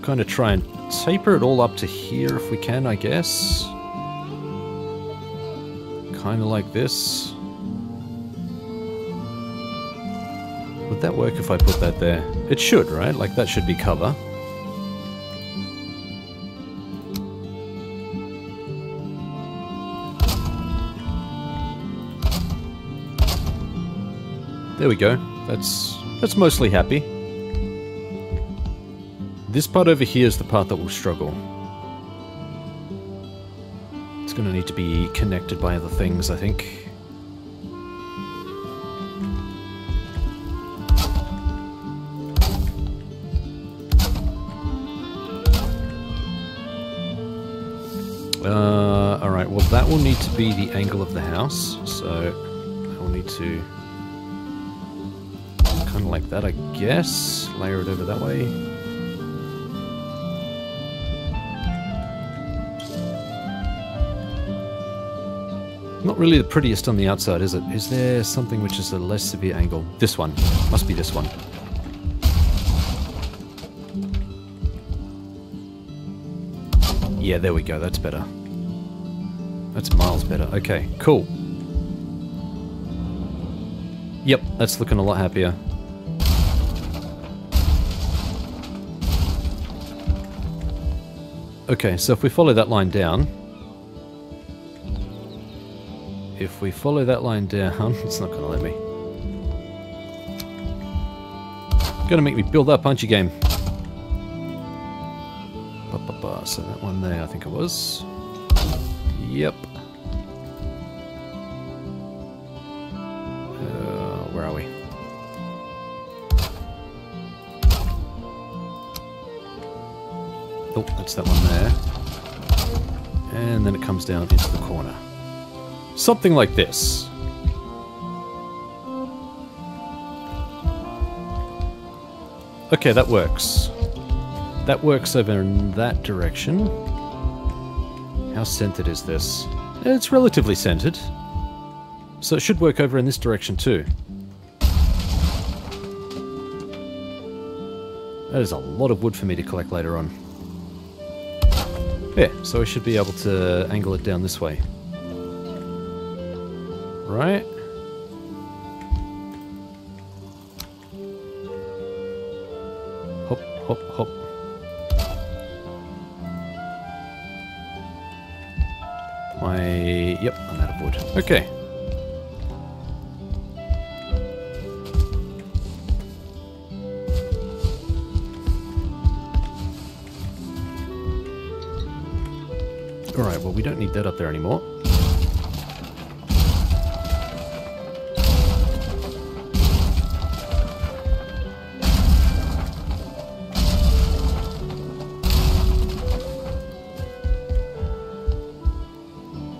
Kind of try and taper it all up to here if we can, I guess. Kind of like this. Would that work if I put that there? It should, right? Like, that should be cover. There we go. That's mostly happy. This part over here is the part that will struggle. It's going to need to be connected by other things, I think. Alright, well that will need to be the angle of the house, so I will need to kind kind of like that, I guess. Layer it over that way. Not really the prettiest on the outside, is it? Is there something which is a less severe angle? This one. Must be this one. Yeah, there we go. That's better. That's miles better. Okay, cool. Yep, that's looking a lot happier. Okay, so if we follow that line down... If we follow that line down... It's not going to let me. Going to make me build up, aren't you, game? So that one there, I think it was. Yep. Where are we? Oh, that's that one there. And then it comes down into the corner. Something like this. Okay, that works. That works over in that direction. How centered is this? It's relatively centered. So it should work over in this direction too. That is a lot of wood for me to collect later on. Yeah, so I should be able to angle it down this way. Right? Hop, hop, hop. Yep, I'm out of wood. Okay. Alright, well we don't need that up there anymore.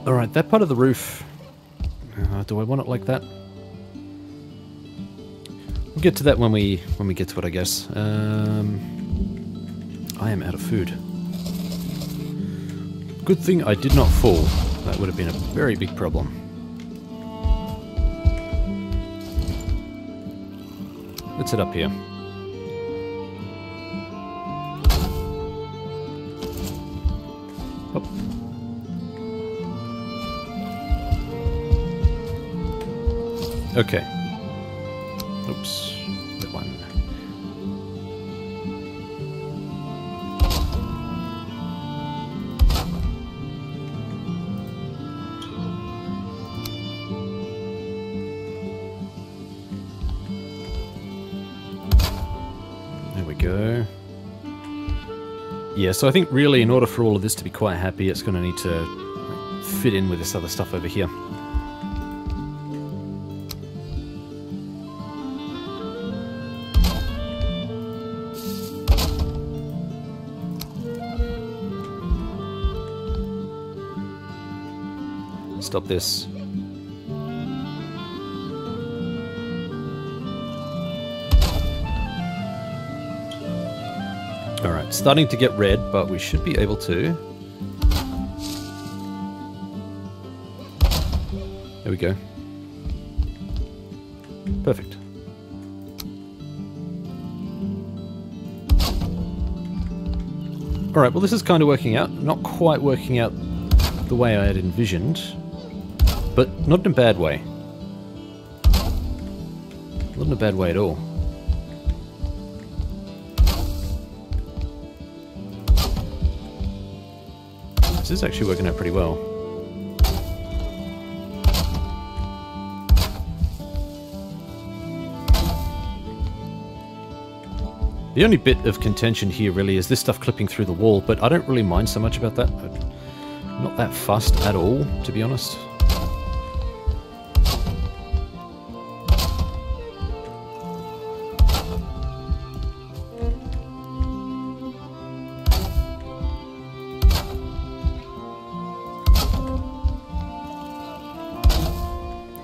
Alright, that part of the roof... do I want it like that? We'll get to that when we get to it, I guess. I am out of food. Good thing I did not fall. That would have been a very big problem. Let's head up here. Hop. Okay. Oops. That one. There we go. Yeah, so I think really in order for all of this to be quite happy, it's going to need to fit in with this other stuff over here. Stop this. Alright, starting to get red, but we should be able to. There we go. Perfect. Alright, well this is kind of working out. Not quite working out the way I had envisioned. But not in a bad way. Not in a bad way at all. This is actually working out pretty well. The only bit of contention here really is this stuff clipping through the wall, but I don't really mind so much about that. I'm not that fussed at all, to be honest.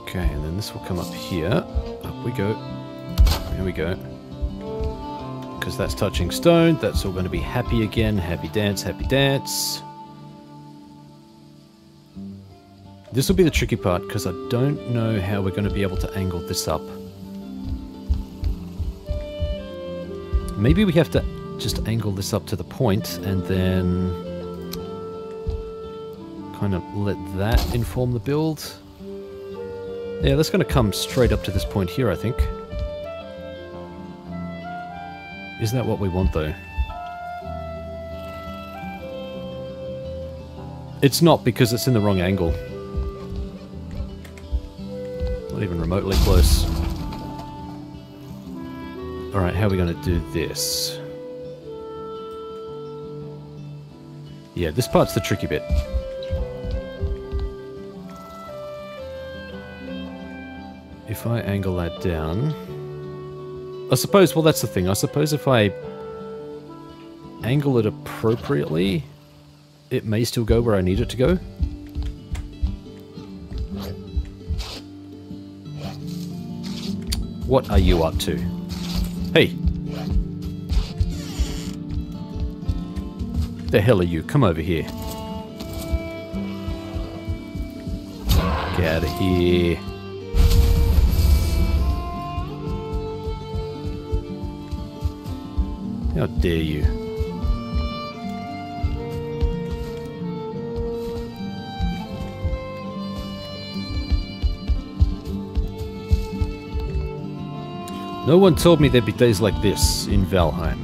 Okay, and then this will come up here. Up we go. Here we go. Because that's touching stone. That's all going to be happy again. Happy dance, happy dance. This will be the tricky part, because I don't know how we're going to be able to angle this up. Maybe we have to just angle this up to the point, and then kind of let that inform the build. Yeah, that's going to come straight up to this point here, I think. Is that what we want, though? It's not, because it's in the wrong angle. Not even remotely close. Alright, how are we going to do this? Yeah, this part's the tricky bit. If I angle that down... I suppose, well, that's the thing. I suppose if I angle it appropriately, it may still go where I need it to go. What are you up to? Hey! The hell are you? Come over here. Get out of here. How dare you? No one told me there'd be days like this in Valheim.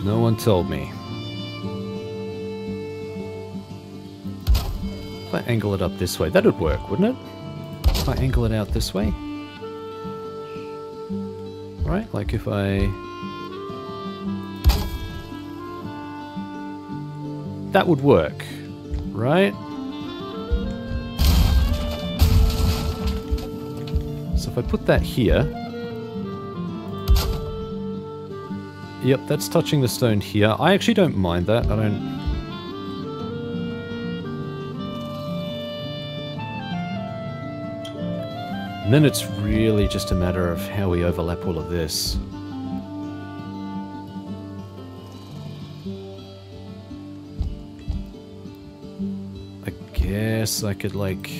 No one told me. If I angle it up this way, that would work, wouldn't it? If I angle it out this way? Right, like if I... That would work, right? So if I put that here... Yep, that's touching the stone here. I actually don't mind that. I don't... And then it's really just a matter of how we overlap all of this. I guess I could, like...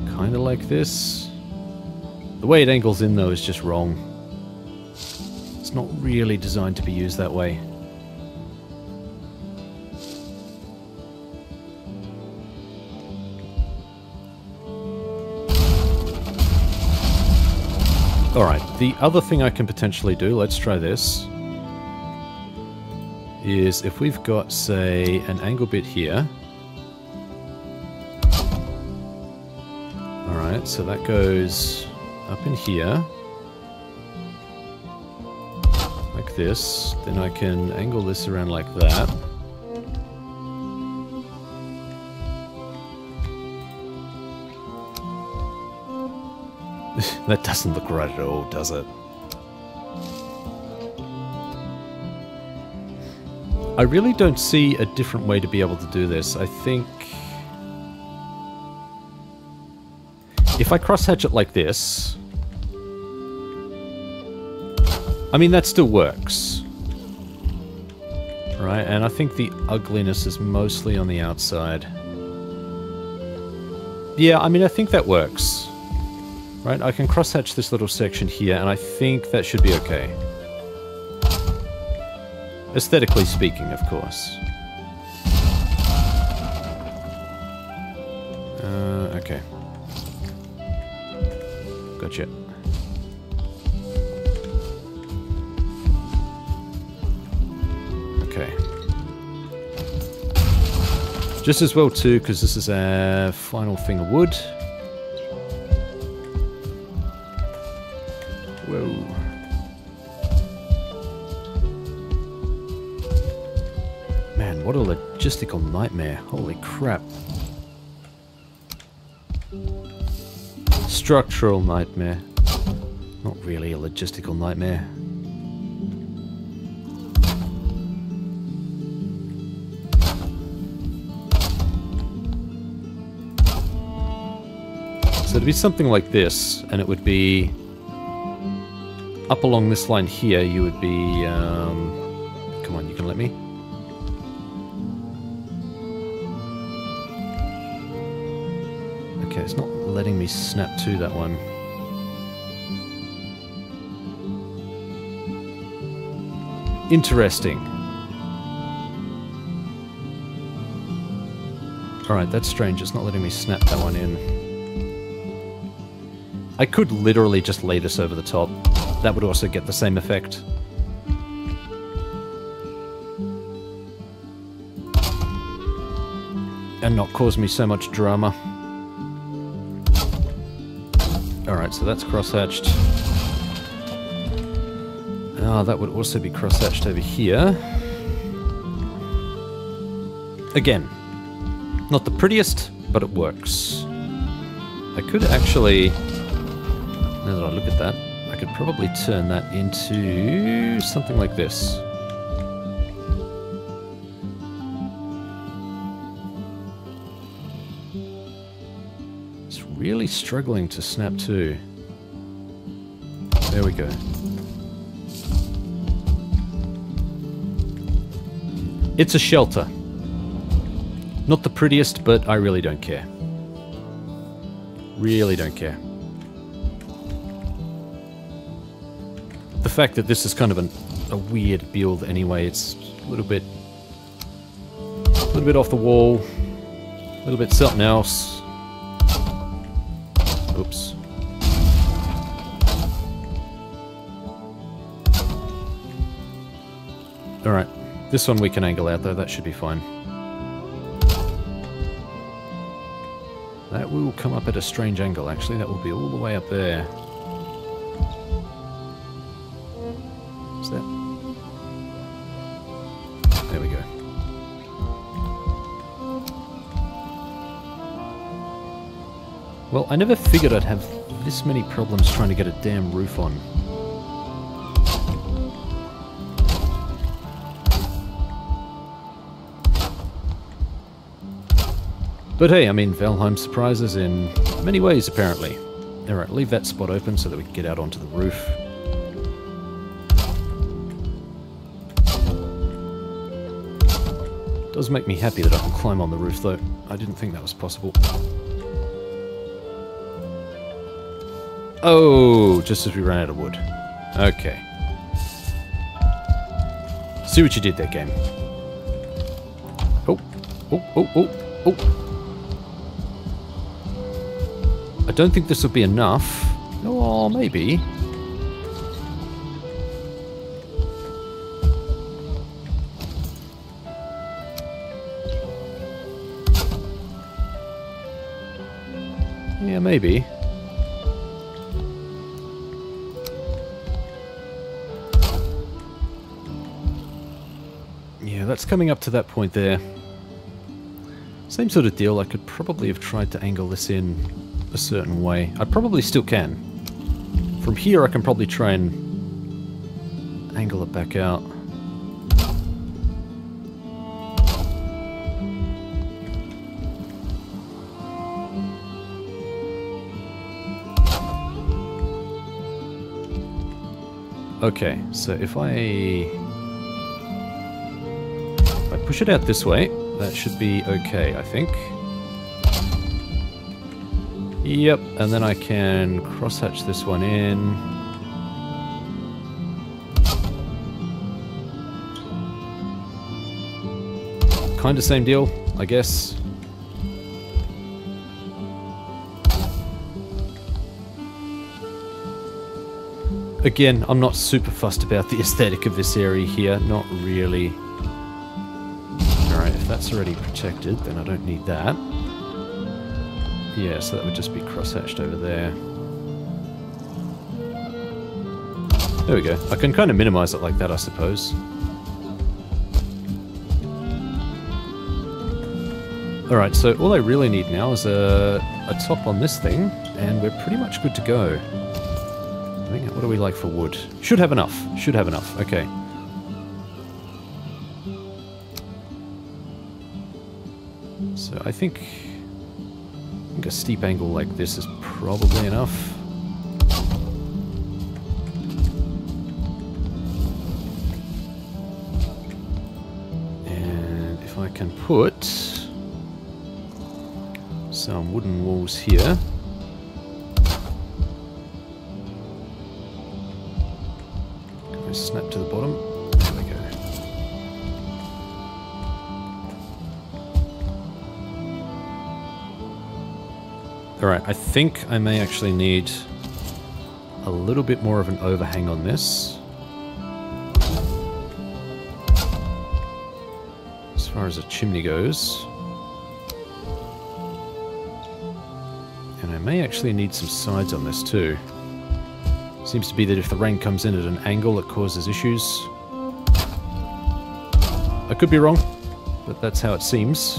kind of like this. The way it angles in, though, is just wrong. It's not really designed to be used that way. Alright, the other thing I can potentially do, let's try this, is if we've got, say, an angle bit here. Alright, so that goes up in here, like this. Then I can angle this around like that. That doesn't look right at all, does it? I really don't see a different way to be able to do this. I think... if I crosshatch it like this... I mean, that still works. Right, and I think the ugliness is mostly on the outside. Yeah, I mean, I think that works. Right, I can crosshatch this little section here, and I think that should be okay. Aesthetically speaking, of course. Okay. Gotcha. Okay. Just as well, too, because this is our final thing of wood. Whoa. Man, what a logistical nightmare. Holy crap. Structural nightmare. Not really a logistical nightmare. it'd be something like this, and it would be up along this line here. You would be, come on, you can let me. Okay, it's not letting me snap to that one. Interesting. Alright, that's strange. It's not letting me snap that one in. I could literally just lay this over the top. That would also get the same effect. And not cause me so much drama. Alright, so that's crosshatched. Ah, that would also be crosshatched over here. Again, not the prettiest, but it works. I could actually, now that I look at that, I could probably turn that into something like this. It's really struggling to snap to. There we go. It's a shelter. Not the prettiest, but I really don't care. Really don't care. The fact that this is kind of a weird build anyway, it's a little bit off the wall, a little bit something else. Oops. Alright, this one we can angle out though, that should be fine. That will come up at a strange angle, actually. That will be all the way up there. Is that? There we go. Well, I never figured I'd have this many problems trying to get a damn roof on. But hey, I mean, Valheim surprises in many ways, apparently. Alright, leave that spot open so that we can get out onto the roof. It does make me happy that I can climb on the roof, though. I didn't think that was possible. Oh, just as we ran out of wood. Okay. See what you did there, game. Oh, oh, oh, oh, oh. I don't think this will be enough. Oh, maybe. Yeah, maybe. Yeah, that's coming up to that point there. Same sort of deal. I could probably have tried to angle this in a certain way. I probably still can. From here I can probably try and angle it back out. Okay, so if I push it out this way, that should be okay, I think. Yep, and then I can crosshatch this one in. Kinda same deal, I guess. Again, I'm not super fussed about the aesthetic of this area here, not really. Alright, if that's already protected, then I don't need that. Yeah, so that would just be crosshatched over there. There we go. I can kind of minimize it like that, I suppose. Alright, so all I really need now is a top on this thing, and we're pretty much good to go. I think, what do we like for wood? Should have enough. Should have enough. Okay. So I think think a steep angle like this is probably enough. And if I can put some wooden walls here. Can I snap to the bottom? There we go. Alright, I think I may actually need a little bit more of an overhang on this. As far as a chimney goes. And I may actually need some sides on this too. Seems to be that if the rain comes in at an angle, it causes issues. I could be wrong, but that's how it seems.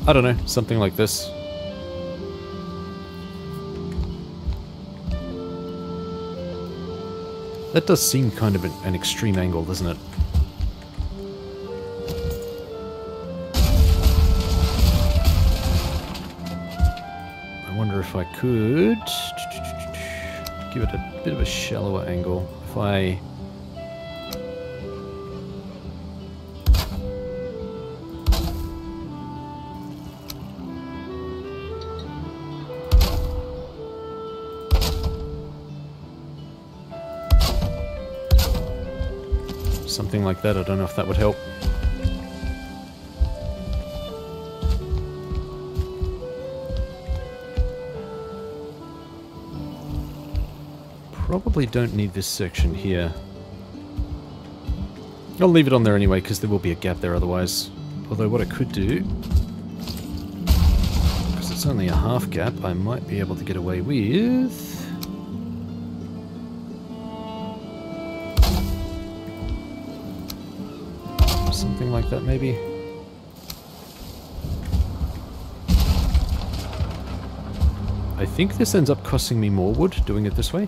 I don't know, something like this. That does seem kind of an extreme angle, doesn't it? I wonder if I could give it a bit of a shallower angle. If I... something like that, I don't know if that would help. Probably don't need this section here. I'll leave it on there anyway, because there will be a gap there otherwise. Although what I could do, because it's only a half gap, I might be able to get away with... something like that, maybe. I think this ends up costing me more wood, doing it this way.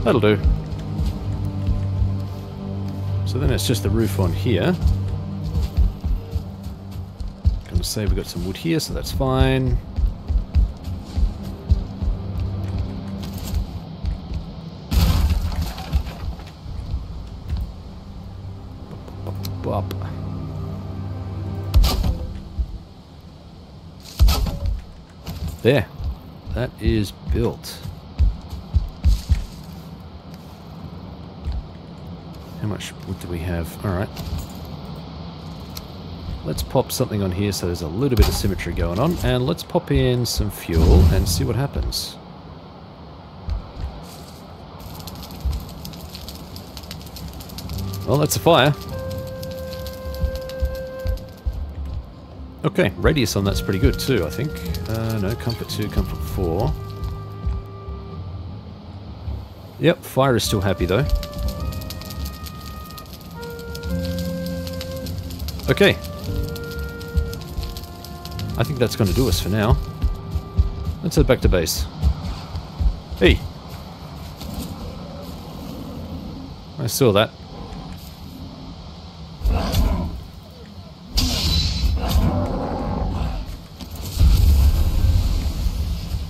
That'll do. So then it's just the roof on here. Say we've got some wood here, so that's fine. Bop. There. That is built. How much wood do we have? Alright. Let's pop something on here so there's a little bit of symmetry going on, and let's pop in some fuel and see what happens. Well, that's a fire. Okay, radius on that's pretty good too, I think. No, comfort 2, comfort 4. Yep, fire is still happy though. Okay. I think that's going to do us for now. Let's head back to base. Hey! I saw that.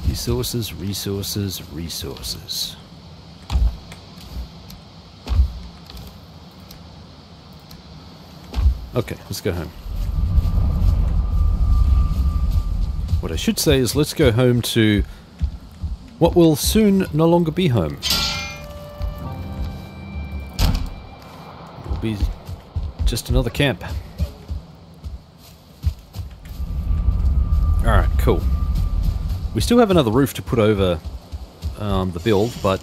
Resources, resources, resources. Okay, let's go home. What I should say is let's go home to what will soon no longer be home. It will be just another camp. Alright, cool. We still have another roof to put over the build, but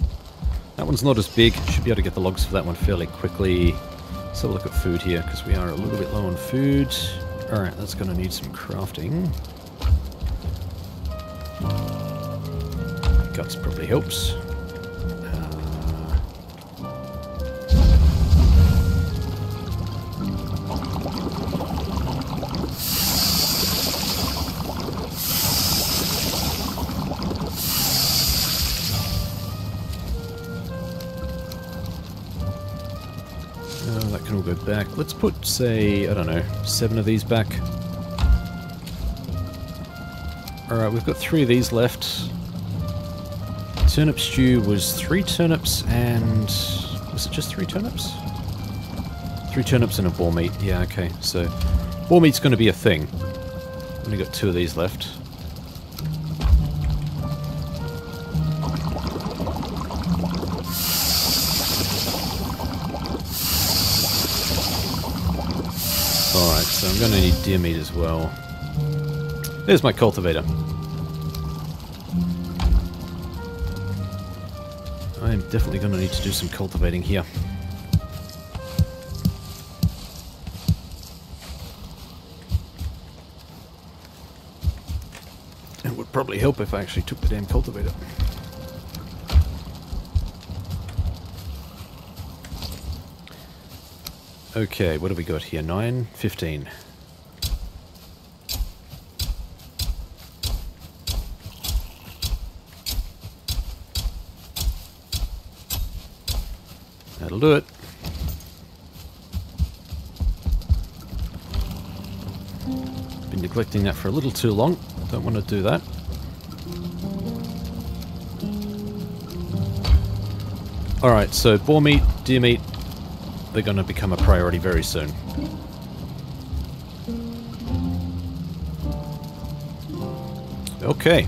that one's not as big. Should be able to get the logs for that one fairly quickly. Let's have a look at food here, because we are a little bit low on food. Alright, that's going to need some crafting. shotguns probably helps. That can all go back. Let's put, say, I don't know, 7 of these back. Alright, we've got 3 of these left. Turnip stew was 3 turnips and... was it just 3 turnips? 3 turnips and a boar meat. Yeah, okay. So, boar meat's going to be a thing. Only got 2 of these left. Alright, so I'm going to need deer meat as well. There's my cultivator. I'm definitely going to need to do some cultivating here. It would probably help if I actually took the damn cultivator. Okay, what have we got here? 9, 15. That'll do it. Been neglecting that for a little too long. Don't want to do that. Alright, so boar meat, deer meat, they're going to become a priority very soon. Okay.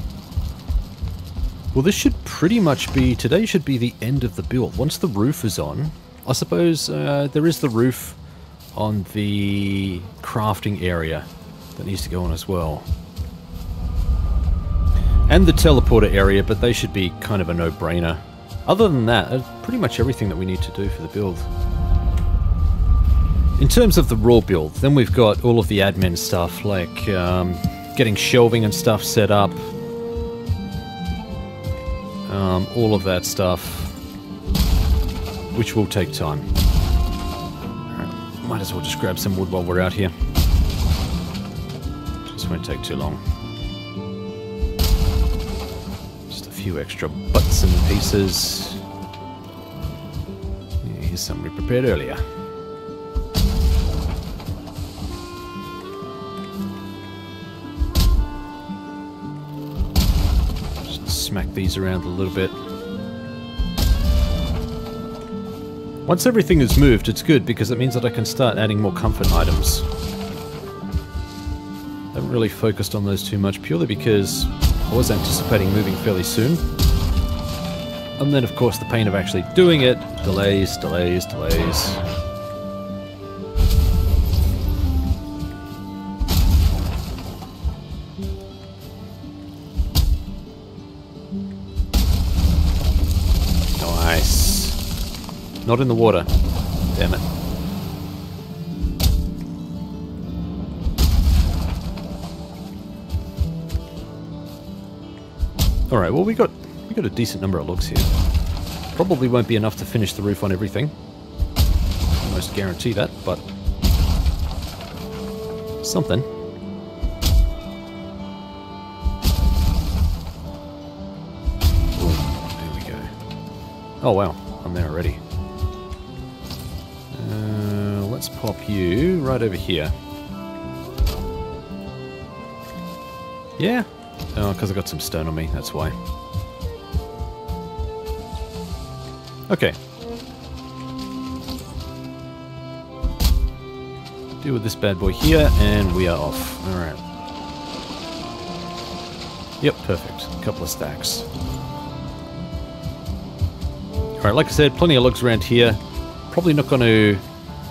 Well, this should pretty much be... today should be the end of the build. Once the roof is on, I suppose there is the roof on the crafting area that needs to go on as well. And the teleporter area, but they should be kind of a no-brainer. Other than that, that's pretty much everything that we need to do for the build. In terms of the raw build, then we've got all of the admin stuff, like getting shelving and stuff set up. All of that stuff, which will take time. Right, might as well just grab some wood while we're out here. Just won't take too long. Just a few extra butts and pieces. Yeah, here's some we prepared earlier. Smack these around a little bit. Once everything is moved, it's good because it means that I can start adding more comfort items. I haven't really focused on those too much, purely because I was anticipating moving fairly soon. And then, of course, the pain of actually doing it. Delays, delays, delays. Not in the water. Damn it. Alright, well we got a decent number of logs here. Probably won't be enough to finish the roof on everything. Almost guarantee that, but something. Boom, there we go. Oh wow, I'm there already. Let's pop you right over here. Yeah? Oh, because I got some stone on me, that's why. Okay. Deal with this bad boy here, and we are off. Alright. Yep, perfect. A couple of stacks. Alright, like I said, plenty of logs around here. Probably not going to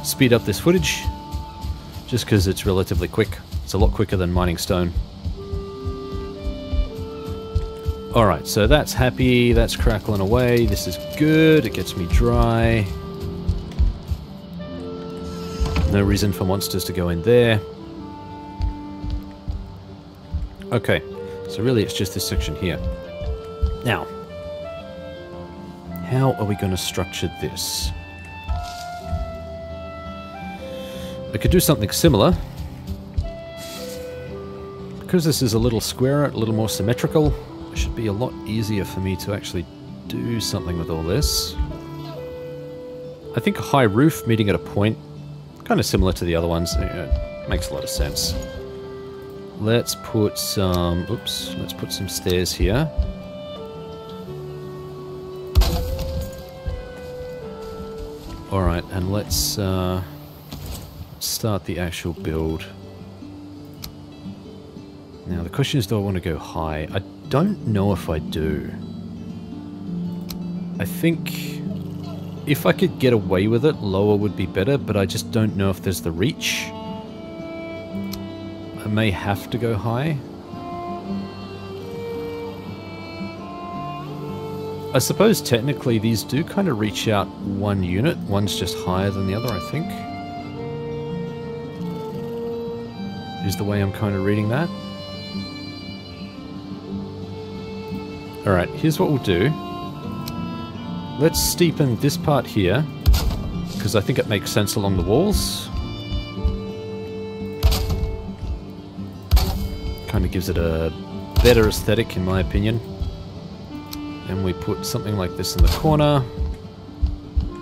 speed up this footage, just because it's relatively quick. It's a lot quicker than mining stone. Alright, so that's happy, that's crackling away, this is good, it gets me dry. No reason for monsters to go in there. Okay, so really it's just this section here. Now, how are we going to structure this? I could do something similar. Because this is a little squarer, a little more symmetrical, it should be a lot easier for me to actually do something with all this. I think a high roof meeting at a point, kind of similar to the other ones, makes a lot of sense. Let's put some, let's put some stairs here. Alright, and let's start the actual build. Now the question is, do I want to go high? I don't know if I do. I think if I could get away with it, lower would be better, but I just don't know if there's the reach. I may have to go high. I suppose technically these do kind of reach out one unit. One's just higher than the other, I think. Is the way I'm kind of reading that. Alright, here's what we'll do. Let's steepen this part here, because I think it makes sense along the walls. Kind of gives it a better aesthetic, in my opinion. And we put something like this in the corner.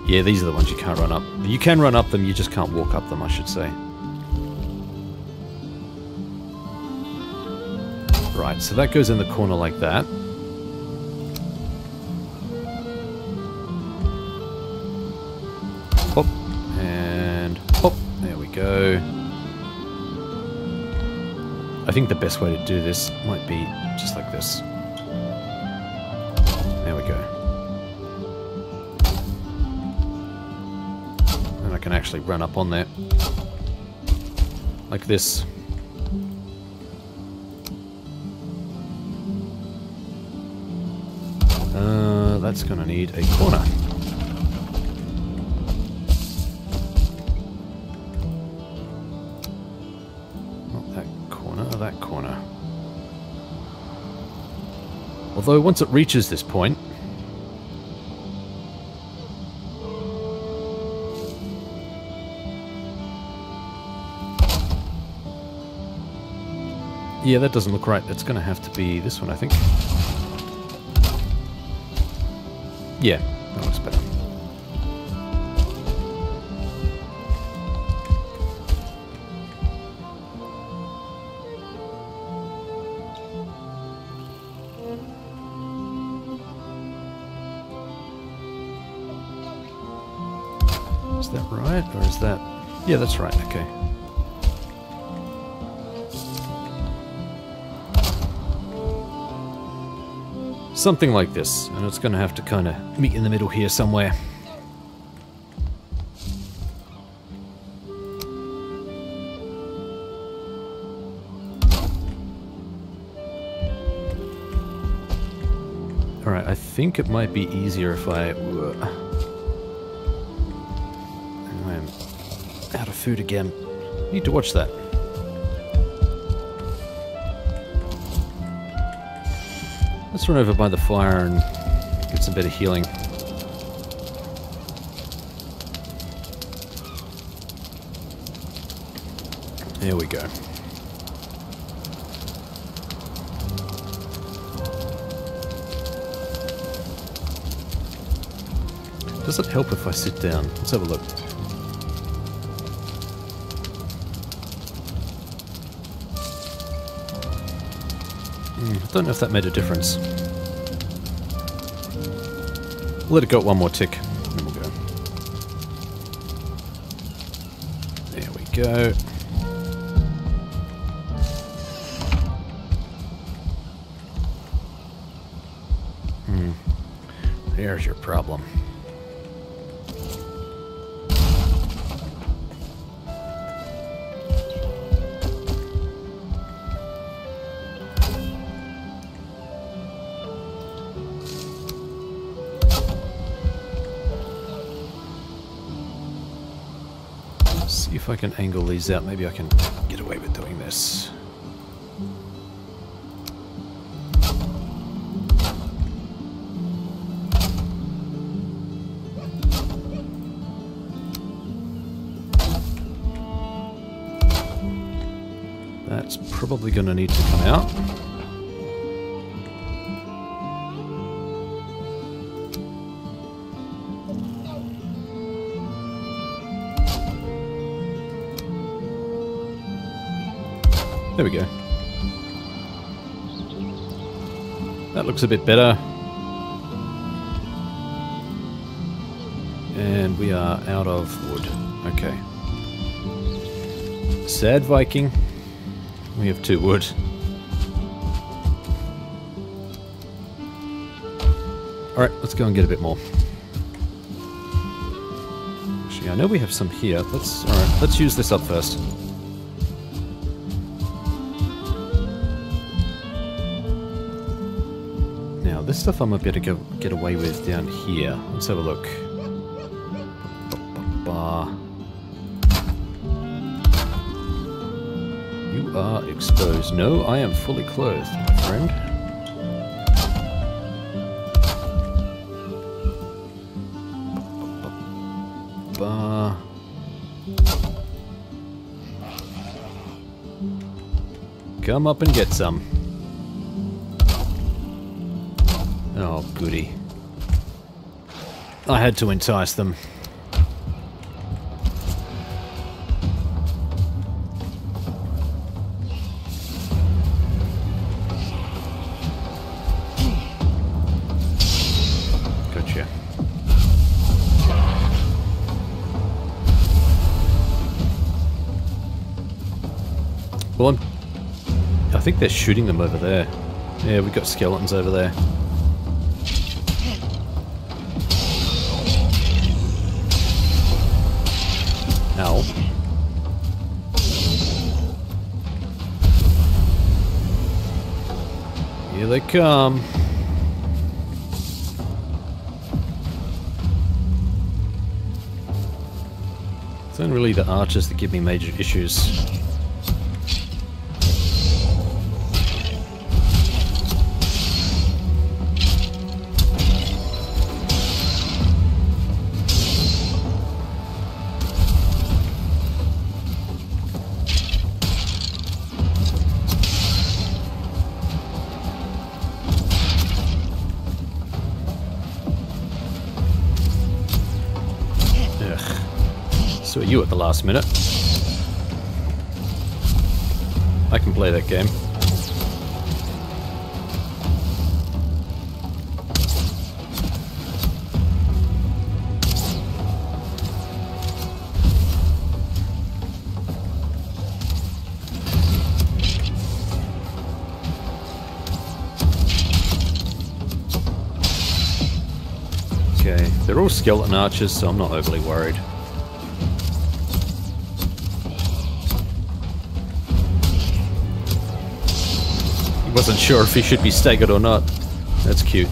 Yeah, these are the ones you can't run up. You can run up them, you just can't walk up them, I should say. Right, so that goes in the corner like that. Hop, and hop, there we go. I think the best way to do this might be just like this. There we go. And I can actually run up on there. Like this. That's gonna need a corner. Not that corner, that corner. Although once it reaches this point, yeah, that doesn't look right. It's going to have to be this one, I think. Yeah, that looks better. Is that right, or is that... Yeah, that's right, okay. Something like this, and it's going to have to kind of meet in the middle here somewhere. Alright, I think it might be easier if I... I'm out of food again. Need to watch that. Let's run over by the fire and get some better healing. There we go. Does it help if I sit down? Let's have a look. I don't know if that made a difference. Let it go one more tick, then we'll go. There we go. There's your problem. See if I can angle these out. Maybe I can get away with doing this. That's probably going to need to come out. There we go. That looks a bit better. And we are out of wood. Okay. Sad Viking. We have 2 wood. Alright, let's go and get a bit more. Actually, I know we have some here. Let's use this up first. Now, this stuff I'm gonna be able to get away with down here. Let's have a look. You are exposed. No, I am fully clothed, my friend. Come up and get some. Oh, goody. I had to entice them. Gotcha. Well, I think they're shooting them over there. Yeah, we've got skeletons over there. Ow. Here they come. It's not really the archers that give me major issues. So are you at the last minute. I can play that game. Okay, they're all skeleton archers, so I'm not overly worried. Wasn't sure if he should be staggered or not. That's cute.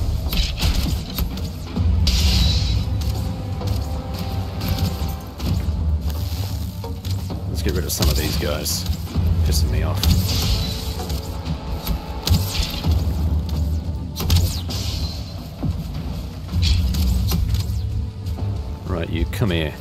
Let's get rid of some of these guys. Pissing me off. Right, you come here.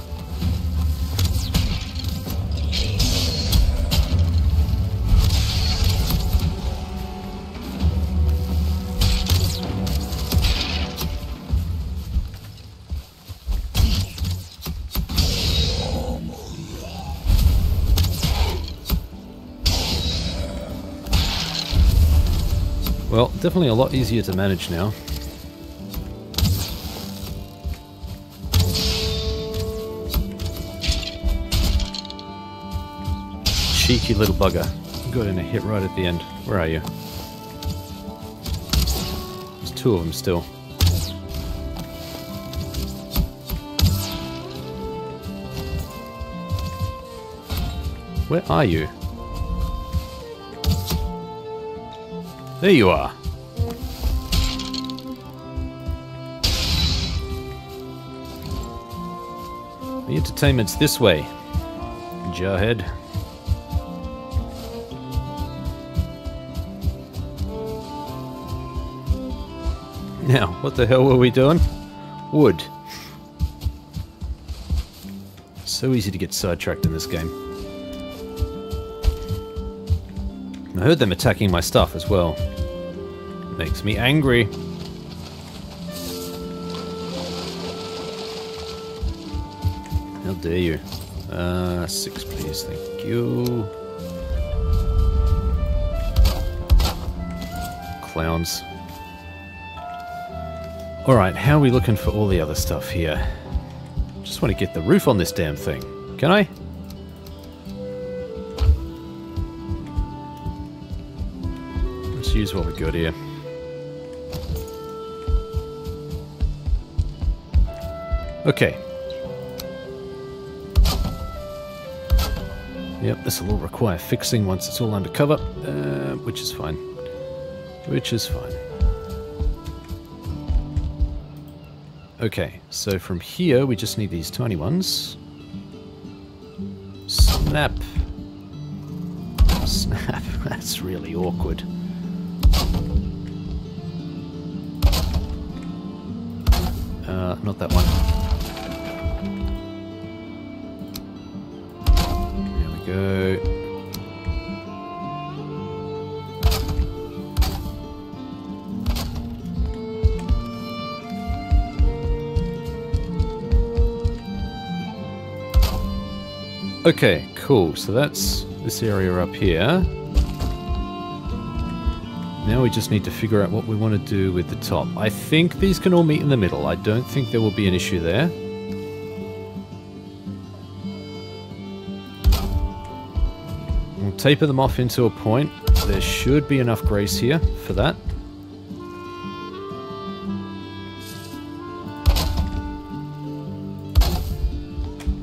Well, definitely a lot easier to manage now. Cheeky little bugger. Got in a hit right at the end. Where are you? There's 2 of them still. Where are you? There you are. The entertainment's this way, jarhead. Now, what the hell were we doing? Wood. So easy to get sidetracked in this game. I heard them attacking my stuff as well. Makes me angry. How dare you? 6 please, thank you. Clowns. Alright, how are we looking for all the other stuff here? Just want to get the roof on this damn thing. Can I? Let's use what we got here. Okay. Yep, this will all require fixing once it's all under cover, which is fine. Which is fine. Okay, so from here we just need these tiny ones. Snap. Snap. That's really awkward. Not that one. There we go. Okay, cool. So that's this area up here. Now we just need to figure out what we want to do with the top. I think these can all meet in the middle. I don't think there will be an issue there. We'll taper them off into a point. There should be enough grace here for that.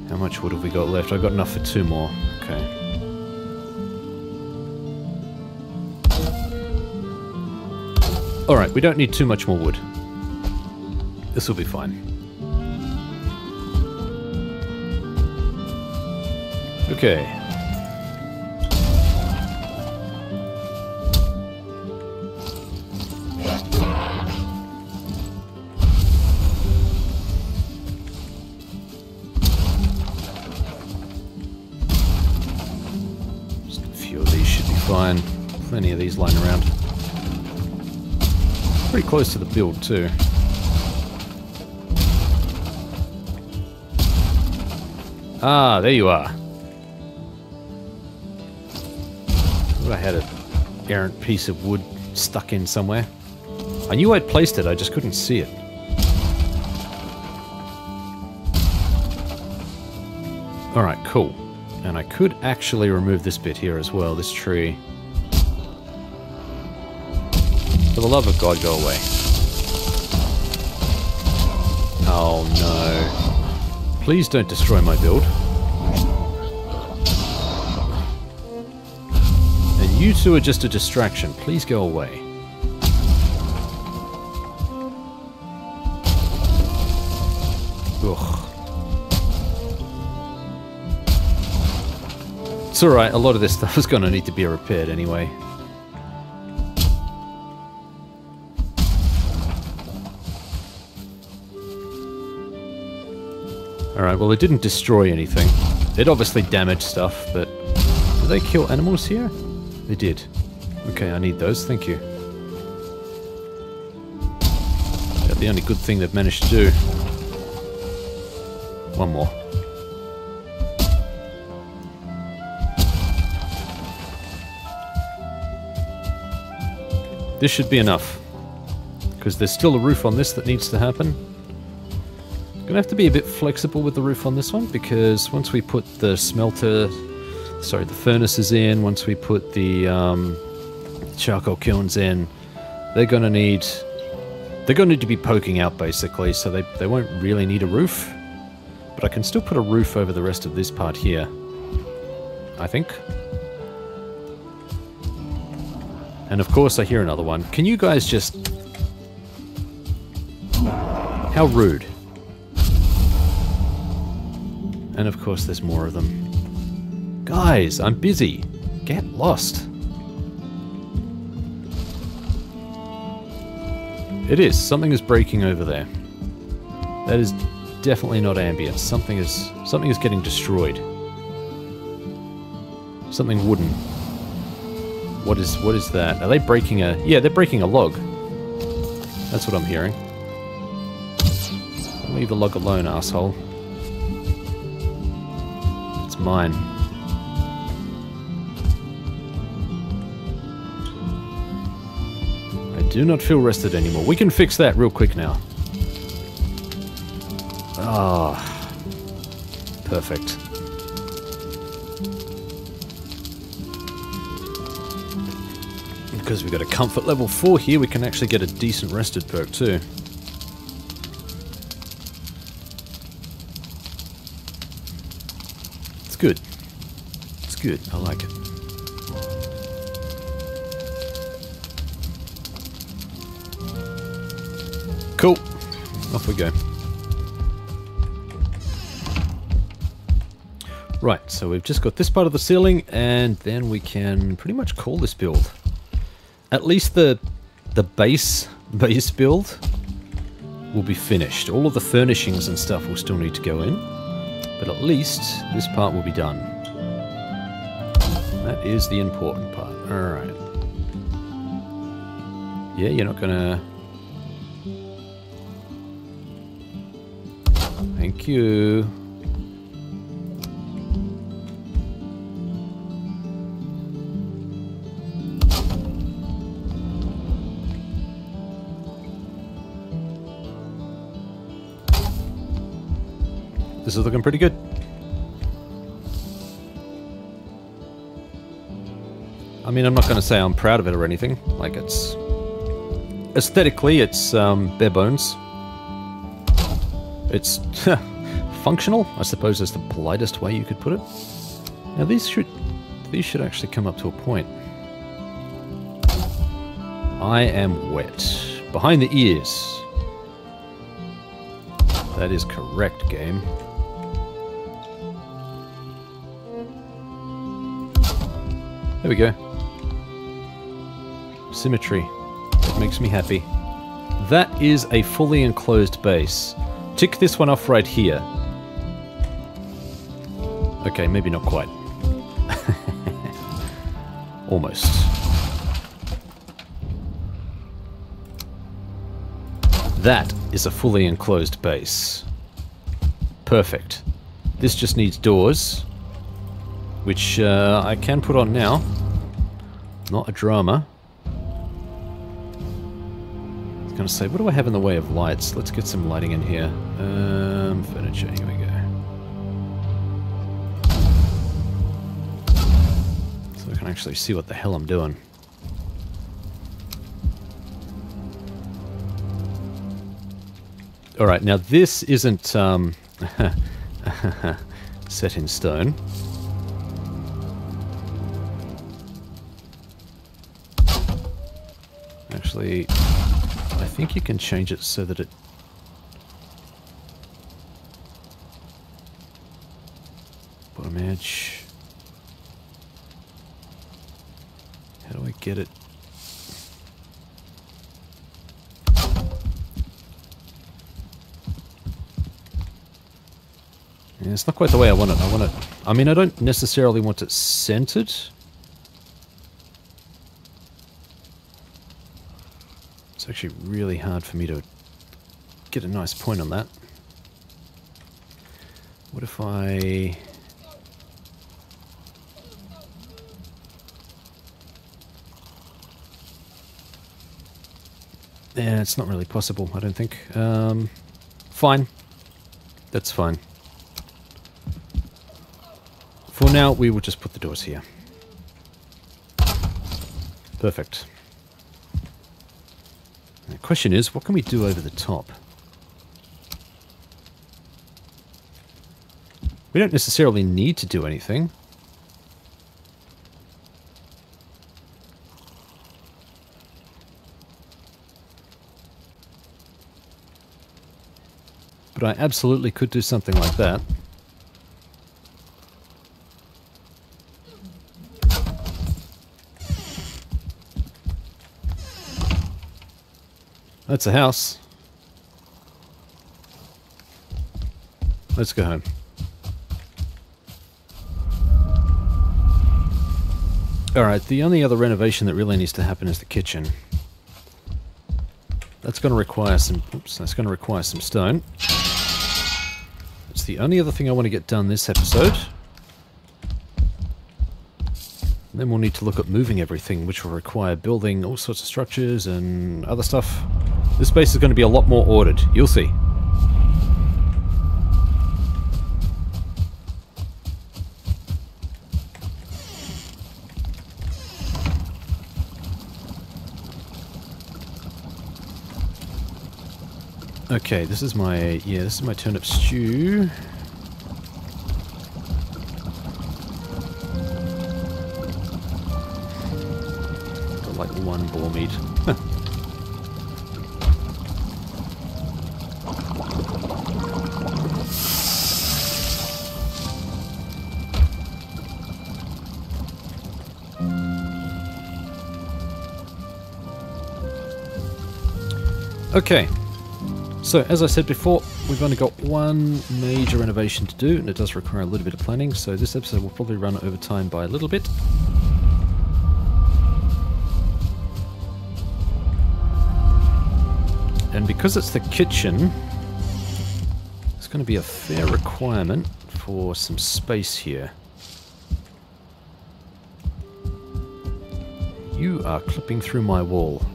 How much wood have we got left? I've got enough for 2 more. Okay. Alright, we don't need too much more wood. This will be fine. Okay. Just a few of these should be fine. Plenty of these lying around. Pretty close to the build too. Ah, there you are. I had an errant piece of wood stuck in somewhere. I knew I'd placed it, I just couldn't see it. Alright, cool. And I could actually remove this bit here as well, this tree. For the love of God, go away. Oh no. Please don't destroy my build. And you two are just a distraction. Please go away. Ugh. It's alright, a lot of this stuff is going to need to be repaired anyway. Alright, well it didn't destroy anything. It obviously damaged stuff, but... Did they kill animals here? They did. Okay, I need those, thank you. That's the only good thing they've managed to do. One more. This should be enough. Because there's still a roof on this that needs to happen. Gonna have to be a bit flexible with the roof on this one, because once we put the the furnaces in, once we put the charcoal kilns in, they're gonna need to be poking out basically, so they won't really need a roof. But I can still put a roof over the rest of this part here, I think. And of course I hear another one. Can you guys just... How rude. And of course there's more of them. Guys, I'm busy. Get lost. It is. Something is breaking over there. That is definitely not ambient. Something is getting destroyed. Something wooden. What is that? Are they breaking a... Yeah, they're breaking a log. That's what I'm hearing. Leave the log alone, asshole. It's mine. I do not feel rested anymore. We can fix that real quick now. Ah, perfect. Because we've got a comfort level 4 here, we can actually get a decent rested perk too. It's good. It's good. I like it. Cool. Off we go. Right, so we've just got this part of the ceiling, and then we can pretty much call this build. At least the base build will be finished. All of the furnishings and stuff will still need to go in, but at least this part will be done. That is the important part. Alright. Yeah, you're not gonna... Thank you. This is looking pretty good. I mean, I'm not going to say I'm proud of it or anything. Like, it's... Aesthetically, it's bare bones. It's functional, I suppose is the politest way you could put it. Now, these should actually come up to a point. I am wet. Behind the ears. That is correct, game. There we go. Symmetry. That makes me happy. That is a fully enclosed base. Tick this one off right here. Okay, maybe not quite. Almost. That is a fully enclosed base. Perfect. This just needs doors, which I can put on now. Not a drama. I was going to say, what do I have in the way of lights? Let's get some lighting in here. Furniture, here we go. So I can actually see what the hell I'm doing. Alright, now this isn't set in stone. Actually, I think you can change it so that it... Bottom edge. How do I get it? Yeah, it's not quite the way I want it. I mean, I don't necessarily want it centered. It's actually really hard for me to get a nice point on that. What if I... Yeah, it's not really possible, I don't think. Fine. That's fine. For now, we will just put the doors here. Perfect. The question is, what can we do over the top? We don't necessarily need to do anything. But I absolutely could do something like that. That's a house. Let's go home. Alright, the only other renovation that really needs to happen is the kitchen. That's going to require some... Oops, that's going to require some stone. It's the only other thing I want to get done this episode. And then we'll need to look at moving everything, which will require building all sorts of structures and other stuff. This base is going to be a lot more ordered. You'll see. Okay, this is my turnip stew. Got like one boar meat. Okay. So, as I said before, we've only got one major renovation to do, and it does require a little bit of planning, so this episode will probably run over time by a little bit. And because it's the kitchen, it's going to be a fair requirement for some space here. You are clipping through my wall.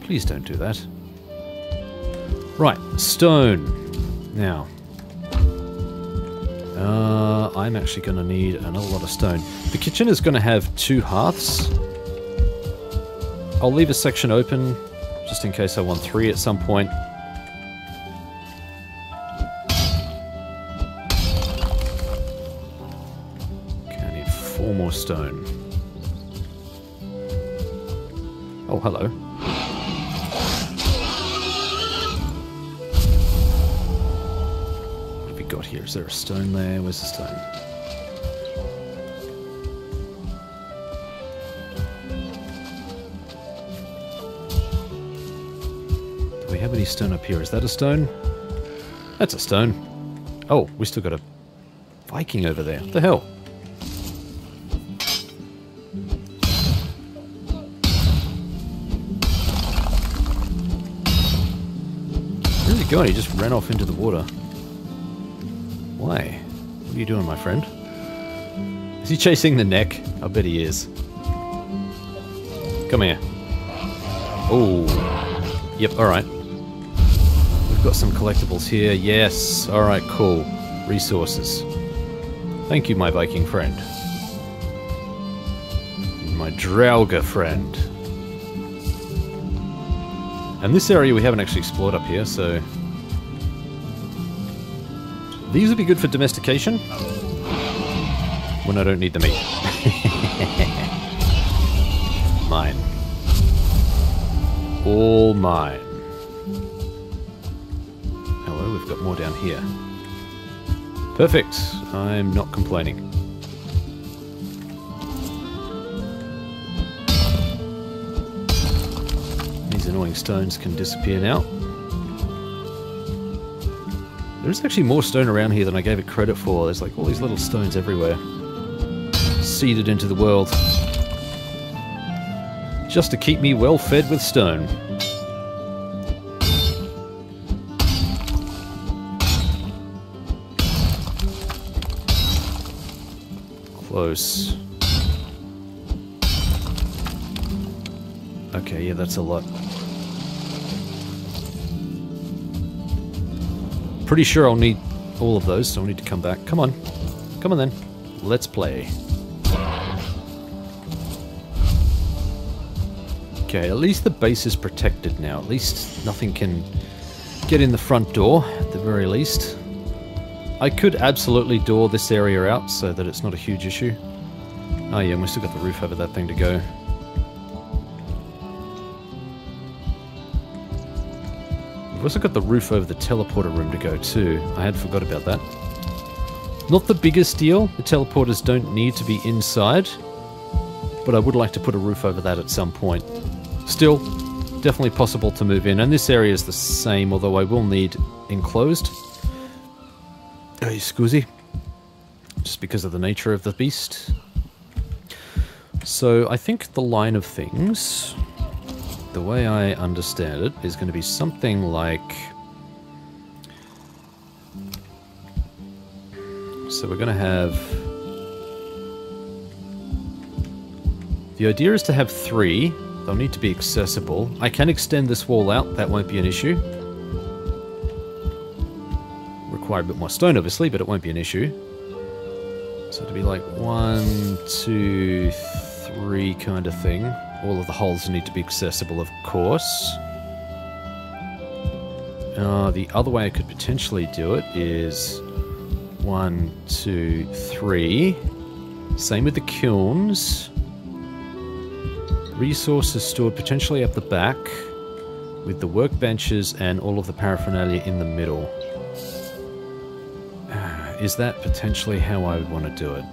Please don't do that. Right, stone. Now, I'm actually going to need another lot of stone. The kitchen is going to have 2 hearths. I'll leave a section open, just in case I want 3 at some point. Okay, I need 4 more stone. Oh, hello. Got here? Is there a stone there? Where's the stone? Do we have any stone up here? Is that a stone? That's a stone. Oh, we still got a Viking over there. What the hell? Where's he going? He just ran off into the water. Why? What are you doing, my friend? Is he chasing the neck? I bet he is. Come here. Oh. Yep, alright. We've got some collectibles here. Yes. Alright, cool. Resources. Thank you, my Viking friend. My Draugr friend. And this area we haven't actually explored up here, so... These would be good for domestication when I don't need the meat. Mine. All mine. Hello, we've got more down here. Perfect. I'm not complaining. These annoying stones can disappear now. There's actually more stone around here than I gave it credit for. There's like all these little stones everywhere. Seeded into the world. Just to keep me well fed with stone. Close. Okay, yeah, that's a lot. Pretty sure I'll need all of those, so I'll need to come back. Come on. Come on then. Let's play. Okay, at least the base is protected now. At least nothing can get in the front door, at the very least. I could absolutely door this area out so that it's not a huge issue. Oh yeah, and we still got the roof over that thing to go. We've also got the roof over the teleporter room to go too. I had forgot about that. Not the biggest deal. The teleporters don't need to be inside. But I would like to put a roof over that at some point. Still, definitely possible to move in. And this area is the same, although I will need enclosed. Hey, scusi. Just because of the nature of the beast. So I think the line of things, the way I understand it, is going to be something like... So we're going to have... The idea is to have 3. They'll need to be accessible. I can extend this wall out, that won't be an issue. Require a bit more stone, obviously, but it won't be an issue. So it'll be like 1, 2, 3 kind of thing. All of the holes need to be accessible, of course. The other way I could potentially do it is 1, 2, 3. Same with the kilns. Resources stored potentially up the back, with the workbenches and all of the paraphernalia in the middle. Is that potentially how I would want to do it?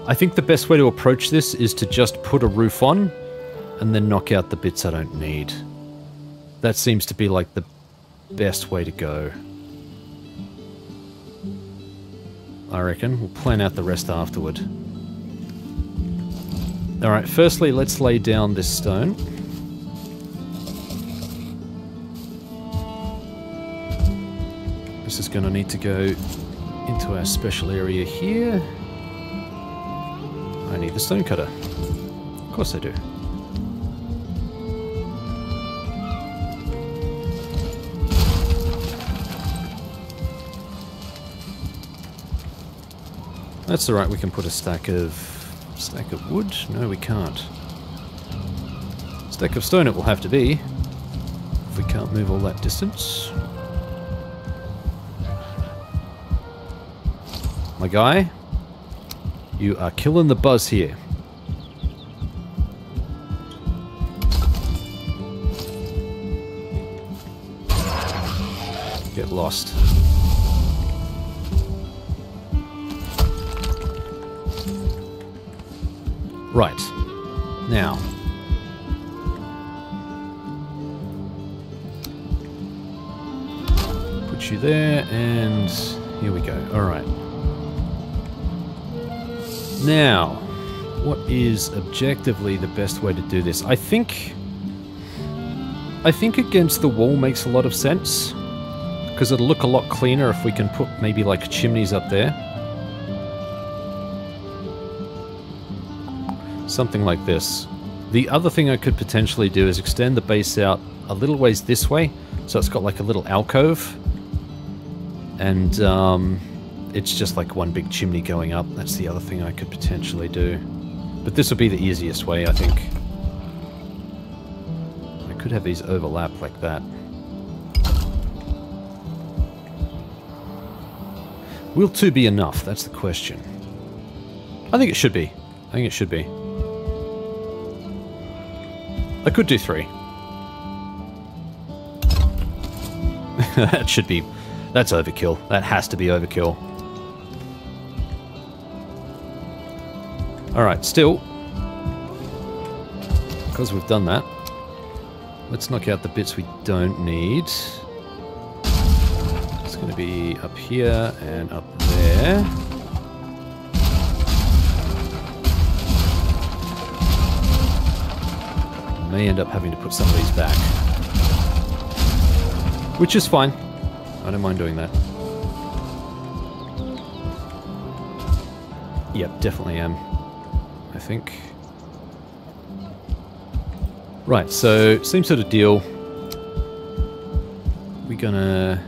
I think the best way to approach this is to just put a roof on, and then knock out the bits I don't need. That seems to be like the best way to go. I reckon. We'll plan out the rest afterward. Alright, firstly, let's lay down this stone. This is going to need to go into our special area here. I need the stone cutter. Of course I do. That's alright, we can put a stack of wood? No, we can't. Stack of stone it will have to be, if we can't move all that distance. My guy, you are killing the buzz here. Get lost. Right. Now. Put you there, and here we go. Alright. Now, what is objectively the best way to do this? I think against the wall makes a lot of sense, because it'll look a lot cleaner if we can put maybe like chimneys up there. Something like this. The other thing I could potentially do is extend the base out a little ways this way, so it's got like a little alcove, and it's just like one big chimney going up. That's the other thing I could potentially do. But this would be the easiest way, I think. I could have these overlap like that. Will 2 be enough? That's the question. I think it should be. I think it should be. I could do 3. That should be... That's overkill. That has to be overkill. Alright, still, because we've done that, let's knock out the bits we don't need. It's going to be up here and up there. May end up having to put some of these back, which is fine. I don't mind doing that. Yep, definitely am, I think. Right, so same sort of deal. We're gonna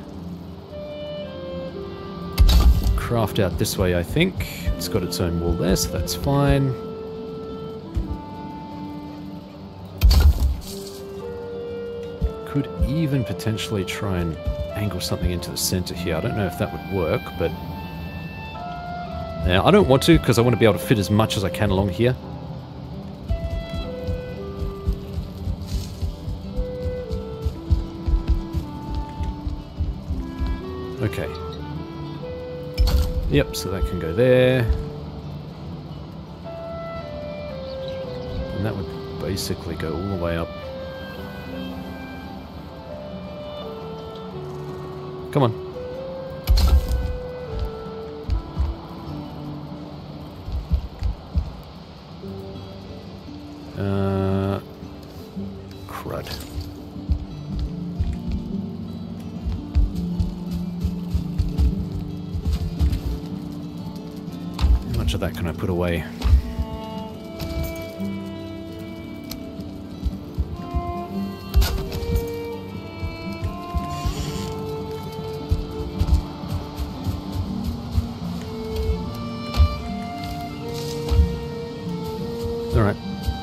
craft out this way, I think. It's got its own wall there, so that's fine. Could even potentially try and angle something into the center here. I don't know if that would work, but... Now, I don't want to, because I want to be able to fit as much as I can along here. Okay. Yep, so that can go there. And that would basically go all the way up. Come on. much of that can I put away? Alright,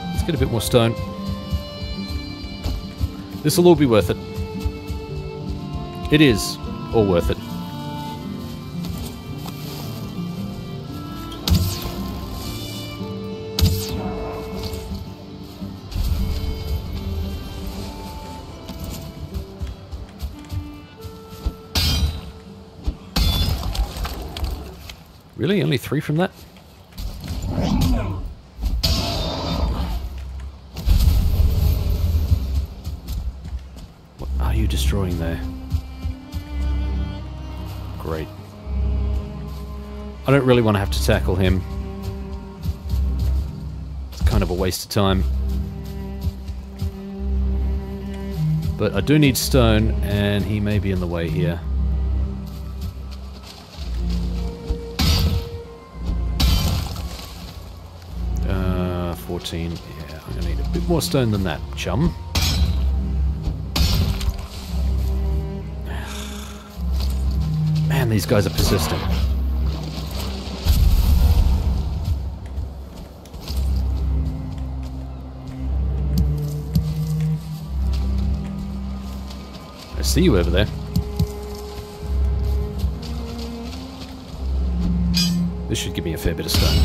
let's get a bit more stone. This will all be worth it. It is all worth it. Really? Only 3 from that? What are you destroying there? Great. I don't really want to have to tackle him. It's kind of a waste of time. But I do need stone, and he may be in the way here. 14. Yeah, I'm going to need a bit more stone than that, chum. Man, these guys are persistent. I see you over there. This should give me a fair bit of stone.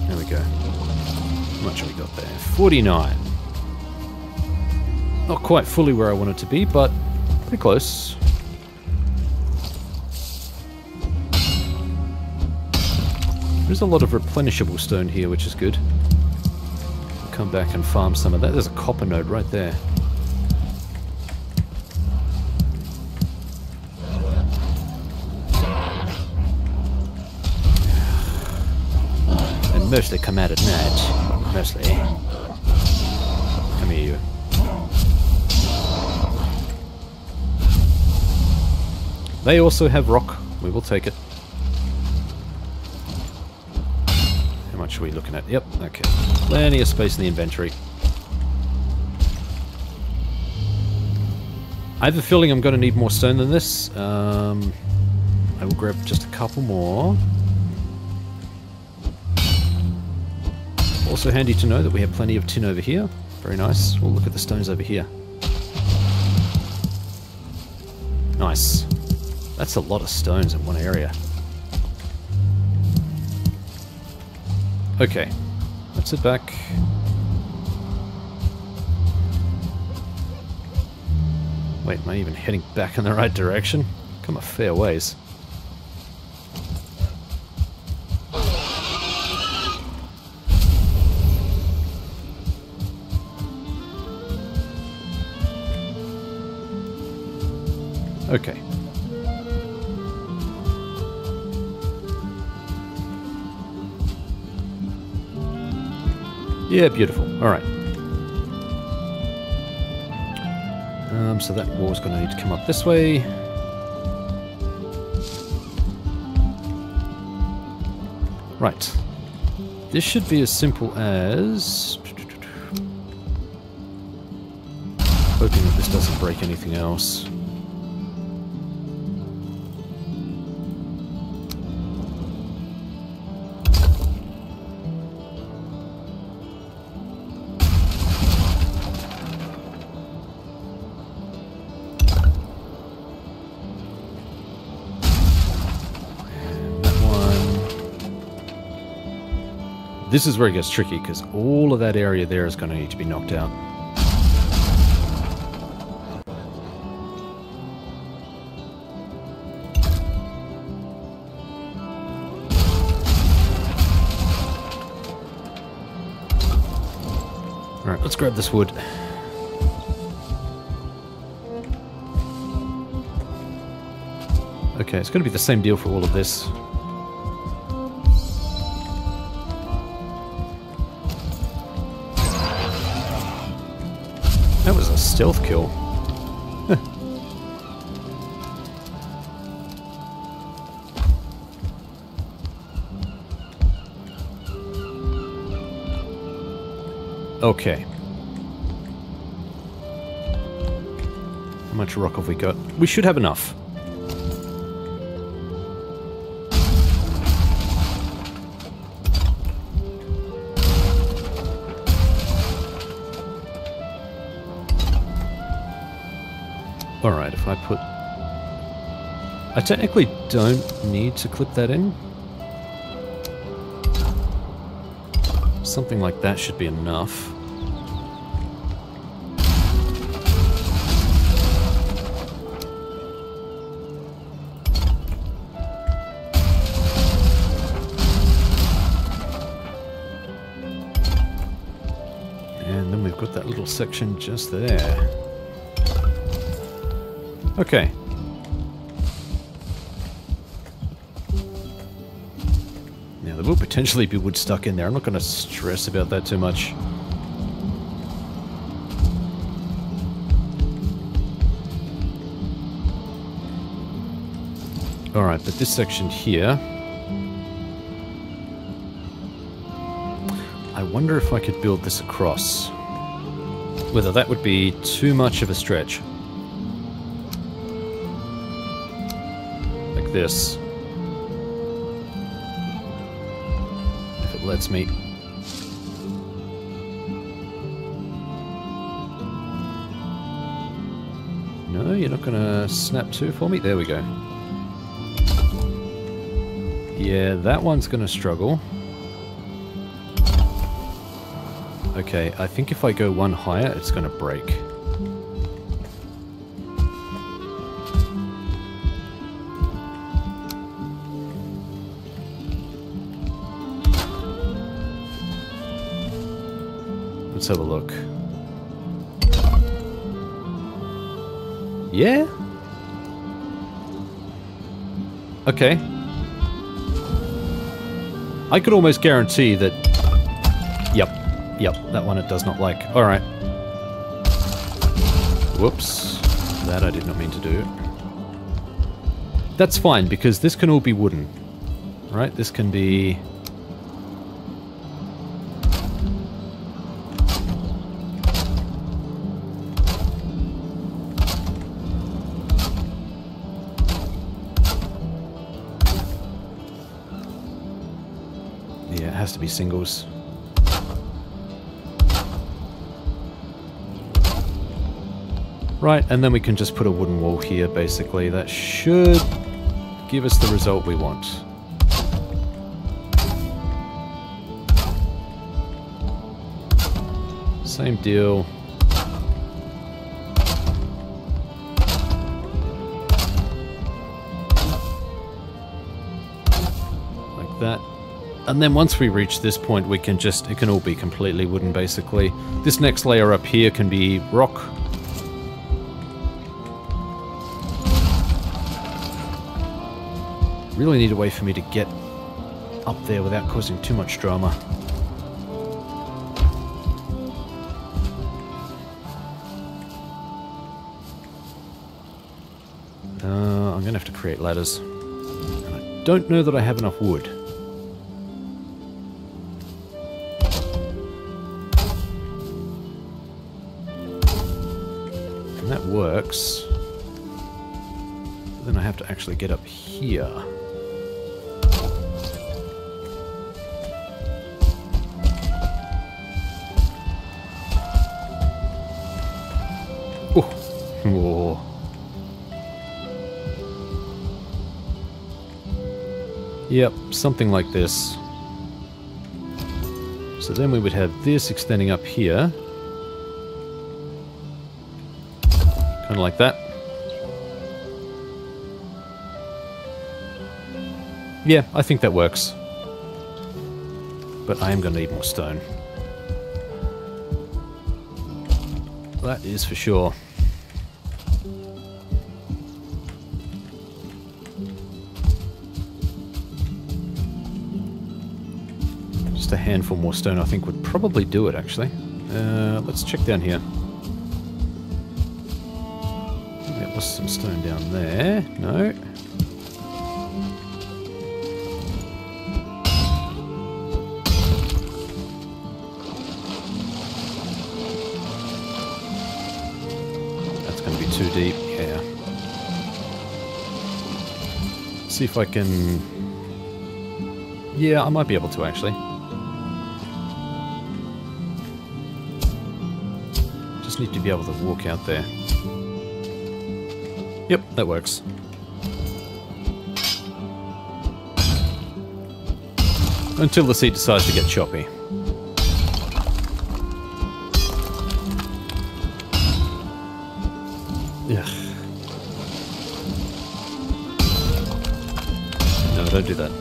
There we go. How much have we got there? 49. Not quite fully where I want it to be, but pretty close. There's a lot of replenishable stone here, which is good. I'll come back and farm some of that. There's a copper node right there. And mostly come out at night. Mostly. Come here, you. They also have rock. We will take it. How much are we looking at? Yep, okay. Plenty of space in the inventory. I have a feeling I'm going to need more stone than this. I will grab just a couple more. Also handy to know that we have plenty of tin over here. Very nice. We'll look at the stones over here. Nice. That's a lot of stones in one area. Okay, let's sit back. Wait, am I even heading back in the right direction? Come a fair ways. Okay. Yeah, beautiful. Alright. So that wall's going to need to come up this way. Right. This should be as simple as... hoping that this doesn't break anything else. This is where it gets tricky, because all of that area there is going to need to be knocked out. Alright, let's grab this wood. Okay, it's going to be the same deal for all of this. stealth kill. Okay. How much rock have we got? We should have enough. Alright, if I put... I technically don't need to clip that in. Something like that should be enough. And then we've got that little section just there. Okay. Now, there will potentially be wood stuck in there. I'm not going to stress about that too much. Alright, but this section here... I wonder if I could build this across. Whether that would be too much of a stretch. Like this. If it lets me. No, you're not gonna snap to for me? There we go. Yeah, that one's gonna struggle. Okay, I think if I go one higher, it's gonna break. Let's have a look. Yeah? Okay. I could almost guarantee that... Yep, that one it does not like. Alright. Whoops. That I did not mean to do. That's fine, because this can all be wooden. Right? This can be... Yeah, it has to be singles. Right, and then we can just put a wooden wall here, basically. That should give us the result we want. Same deal. Like that. And then once we reach this point, we can just... It can all be completely wooden, basically. This next layer up here can be rock. Really need a way for me to get up there without causing too much drama. I'm going to have to create ladders. And I don't know that I have enough wood. And that works. But then I have to actually get up here. Whoa. Yep, something like this. So then we would have this extending up here. Kind of like that. Yeah, I think that works. But I am going to need more stone. That is for sure. Just a handful more stone I think would probably do it, actually. Let's check down here. Lost some stone down there. No. That's going to be too deep. Yeah. See if I can... Yeah, I might be able to actually. Just need to be able to walk out there. Yep, that works. Until the sea decides to get choppy. Ugh. No, don't do that.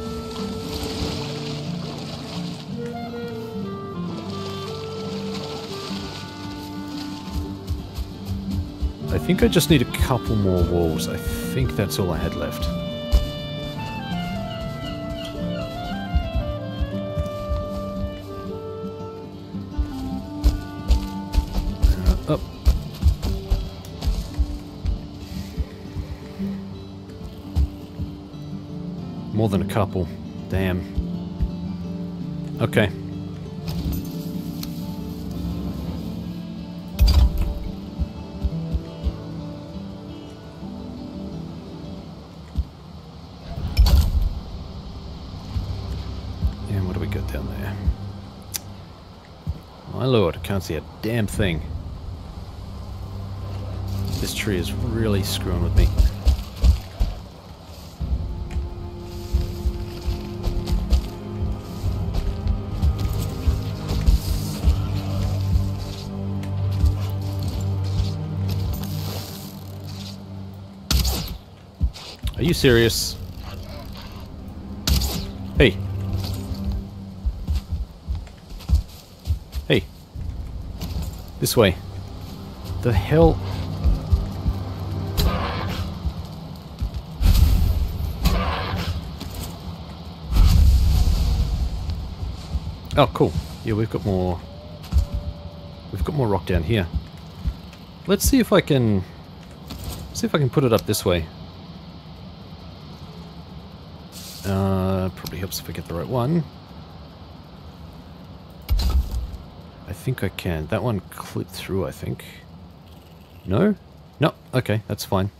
I think I just need a couple more walls. I think that's all I had left. Up. More than a couple. Damn. Okay. Down there. My lord, I can't see a damn thing. This tree is really screwing with me. Are you serious? Hey. Hey. This way. The hell? Oh, cool. Yeah, we've got more rock down here. Let's see if I can put it up this way. Probably helps if I get the right one. I think I can. That one clipped through, I think. No? No. Okay, that's fine.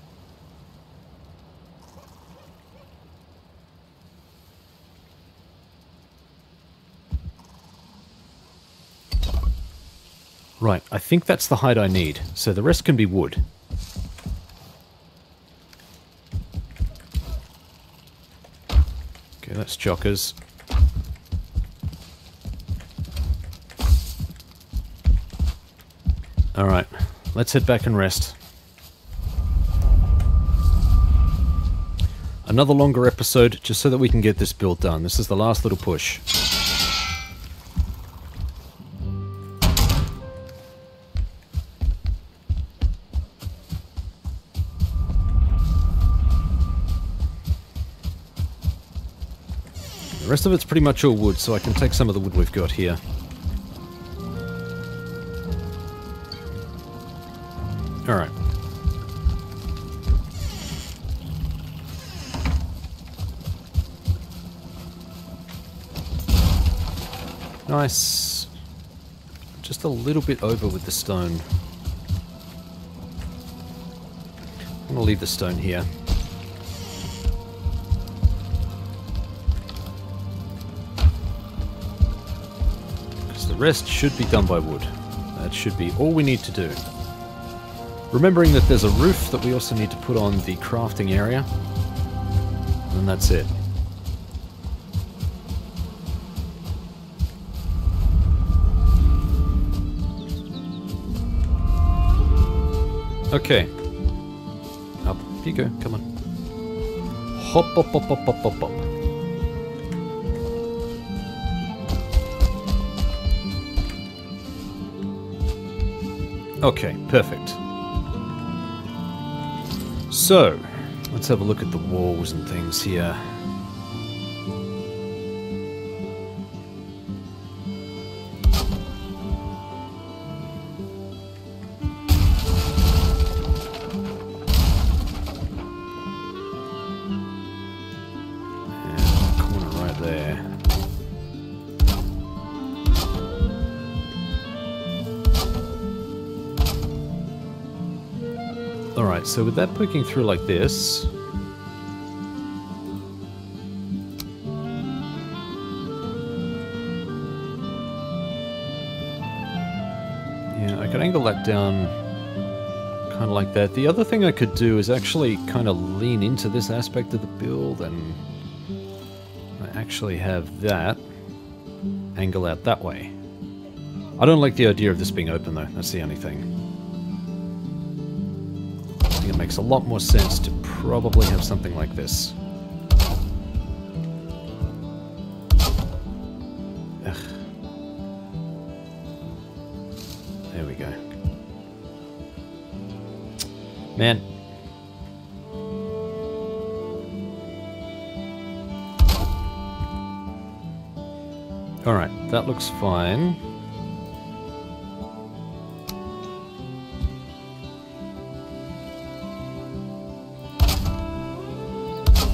Right, I think that's the height I need. So the rest can be wood. Okay, that's chockers. Alright, let's head back and rest. Another longer episode, just so that we can get this build done. This is the last little push. The rest of it's pretty much all wood, so I can take some of the wood we've got here. Alright. Nice. Just a little bit over with the stone. I'm going to leave the stone here. Because the rest should be done by wood. That should be all we need to do. Remembering that there's a roof that we also need to put on the crafting area. And that's it. Okay. Up you go, come on. Hop, hop, hop, hop, hop, hop, hop. Okay, perfect. So, let's have a look at the walls and things here. Alright, so with that poking through like this... yeah, I could angle that down kind of like that. The other thing I could do is actually kind of lean into this aspect of the build, and I actually have that angle out that way. I don't like the idea of this being open though, that's the only thing. I think it makes a lot more sense to probably have something like this. Ugh. There we go. Man. Alright, that looks fine.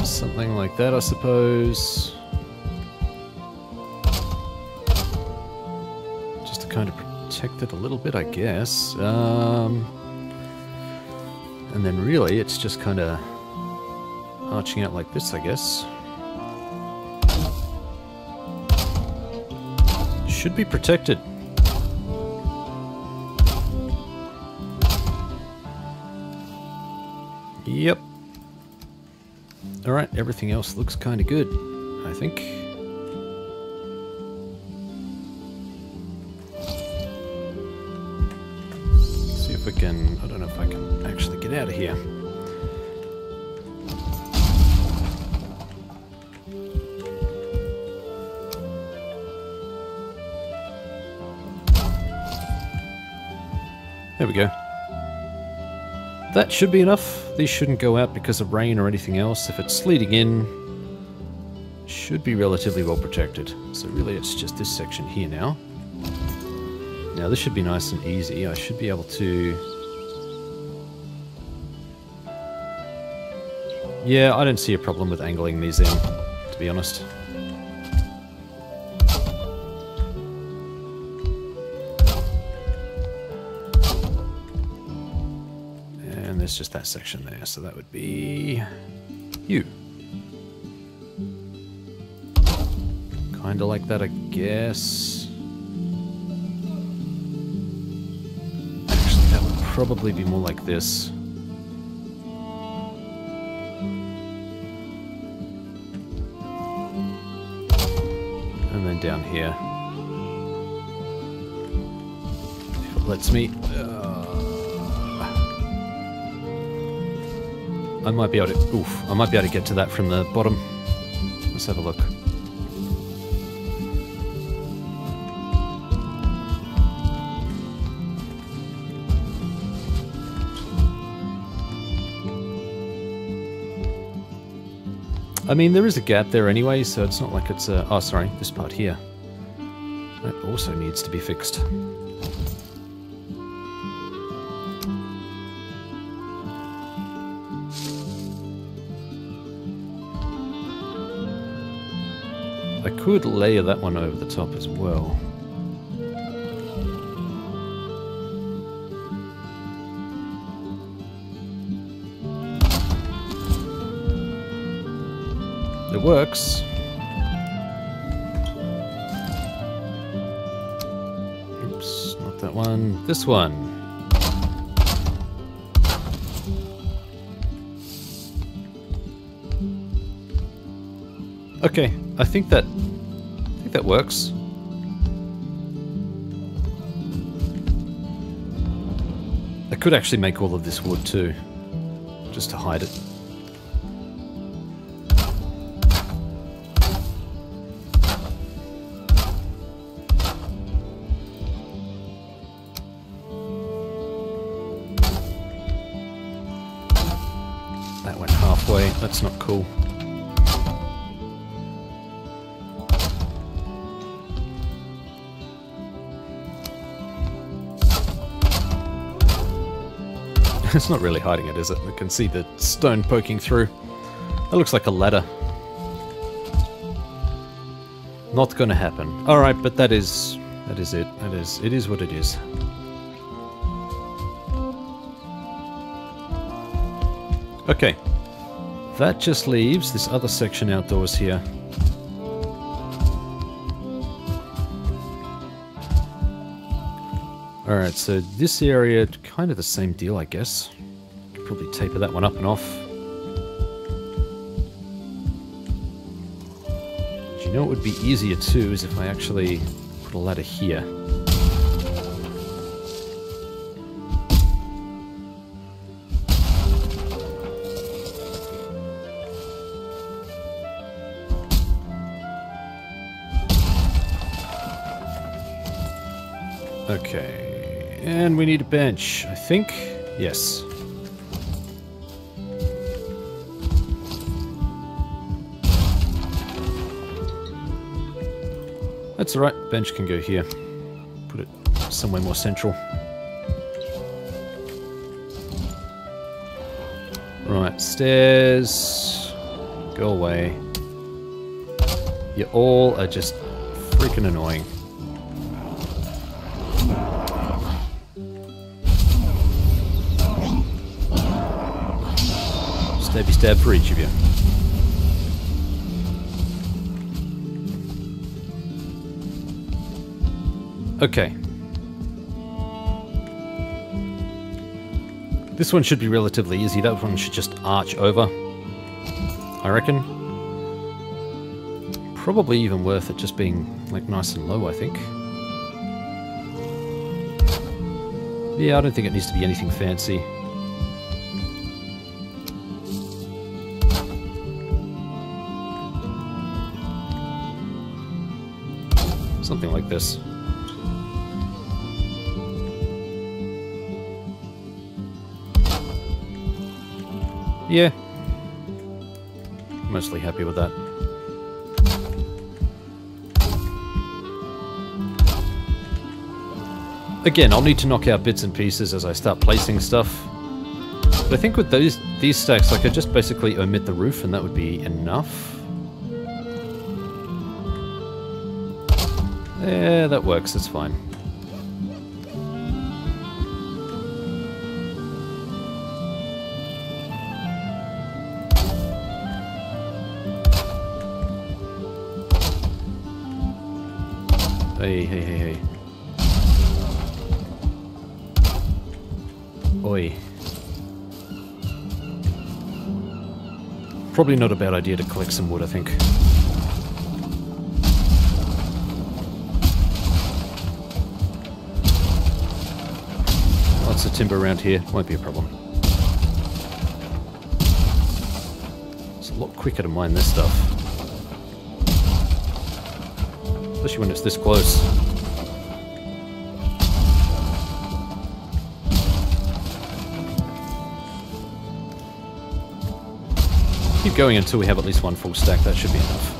Something like that, I suppose. Just to kind of protect it a little bit, I guess. And then really, it's just kind of arching out like this, I guess. Should be protected. Yep. Alright, everything else looks kind of good, I think. See if we can... I don't know if I can actually get out of here. There we go. That should be enough. These shouldn't go out because of rain or anything else. If it's sleeting in, should be relatively well protected. So really it's just this section here now. Now this should be nice and easy. I should be able to... yeah, I don't see a problem with angling these in, to be honest. There's just that section there, so that would be you. Kinda like that, I guess. Actually, that would probably be more like this. And then down here. If it lets me... I might be able to... oof, I might be able to get to that from the bottom. Let's have a look. I mean, there is a gap there anyway, so it's not like it's a... oh, sorry, this part here. That also needs to be fixed. I could layer that one over the top as well. It works. Oops, not that one. This one. Okay, I think that works. I could actually make all of this wood too, just to hide it. That went halfway, that's not cool. It's not really hiding it, is it? I can see the stone poking through. That looks like a ladder. Not gonna happen. Alright, but that is it. It is what it is. Okay. That just leaves this other section outdoors here. Alright, so this area, kind of the same deal, I guess. Could probably taper that one up and off. Do you know what would be easier too, is if I actually put a ladder here. Okay, and we need a bench, I think. Yes. That's alright, bench can go here. Put it somewhere more central. Right, stairs. Go away. You all are just freaking annoying. Stabby stab for each of you. Okay. This one should be relatively easy. That one should just arch over, I reckon. Probably even worth it just being like nice and low, I think. Yeah, I don't think it needs to be anything fancy. Something like this. Yeah. Mostly happy with that. Again, I'll need to knock out bits and pieces as I start placing stuff. But I think with these stacks, I could just basically omit the roof and that would be enough. Yeah, that works, it's fine. Hey, hey, hey, hey. Oi. Probably not a bad idea to collect some wood, I think. Lots of timber around here, won't be a problem. It's a lot quicker to mine this stuff. Especially when it's this close. Keep going until we have at least one full stack, that should be enough.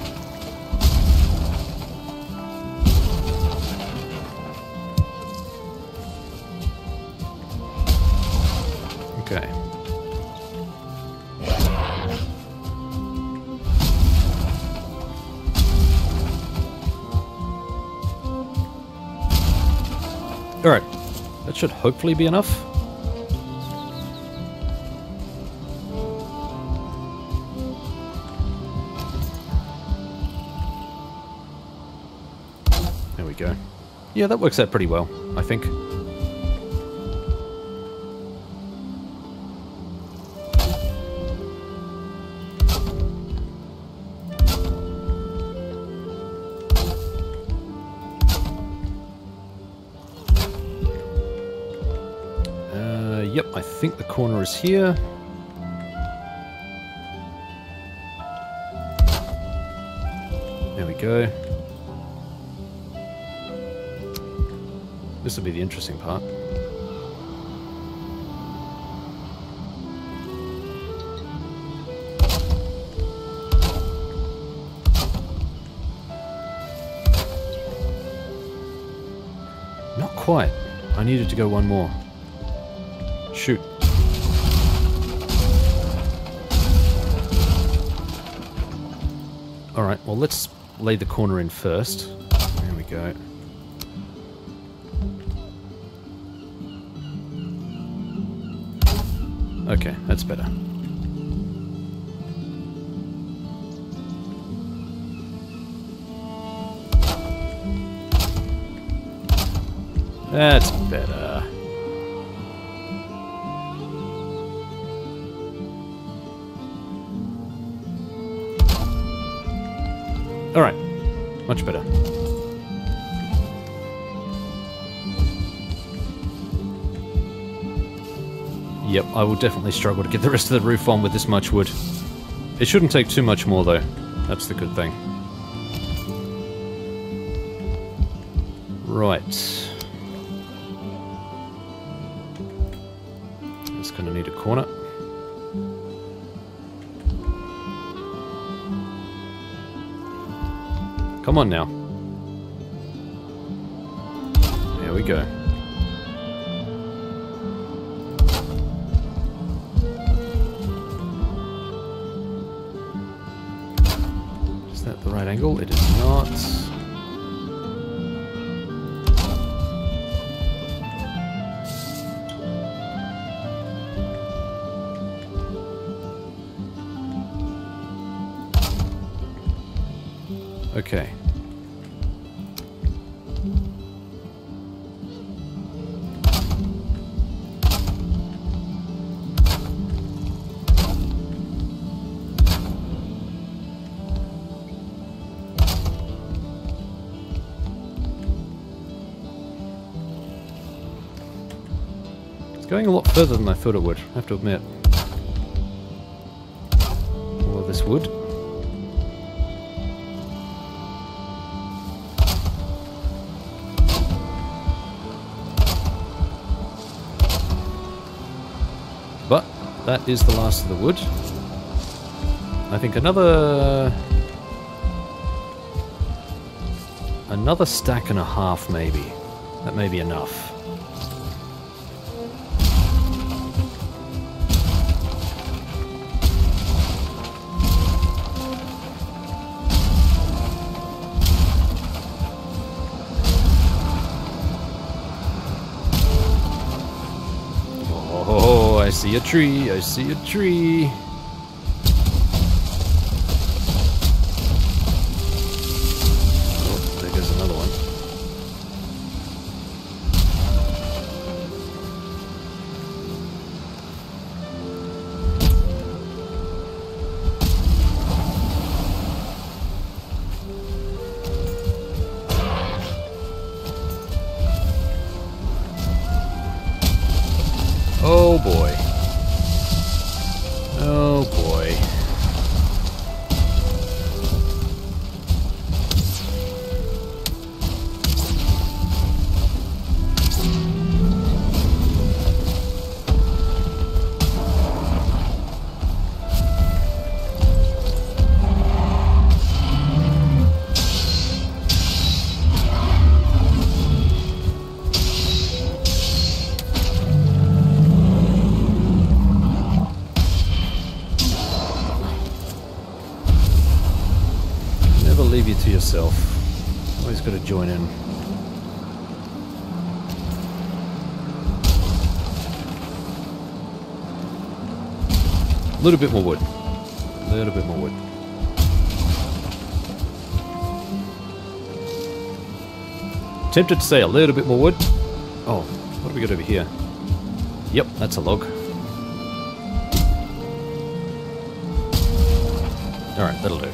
Okay. Alright, that should hopefully be enough. There we go. Yeah, that works out pretty well, I think. Yep, I think the corner is here. There we go. This will be the interesting part. Not quite. I needed to go one more. Shoot. Alright, well let's lay the corner in first. There we go. Okay, that's better. That's better. Alright. Much better. Yep, I will definitely struggle to get the rest of the roof on with this much wood. It shouldn't take too much more, though. That's the good thing. Right. It's going to need a corner. Come on now. There we go. Is that the right angle? It is not. Okay. It's going a lot further than I thought it would, I have to admit. All of this wood. But that is the last of the wood. I think another stack and a half, maybe. That may be enough. Oh, I see a tree, I see a tree. Oh, there goes another one. Oh boy. Oh boy. Leave you to yourself. Always got to join in. A little bit more wood. A little bit more wood. Tempted to say a little bit more wood. Oh, what have we got over here? Yep, that's a log. Alright, that'll do.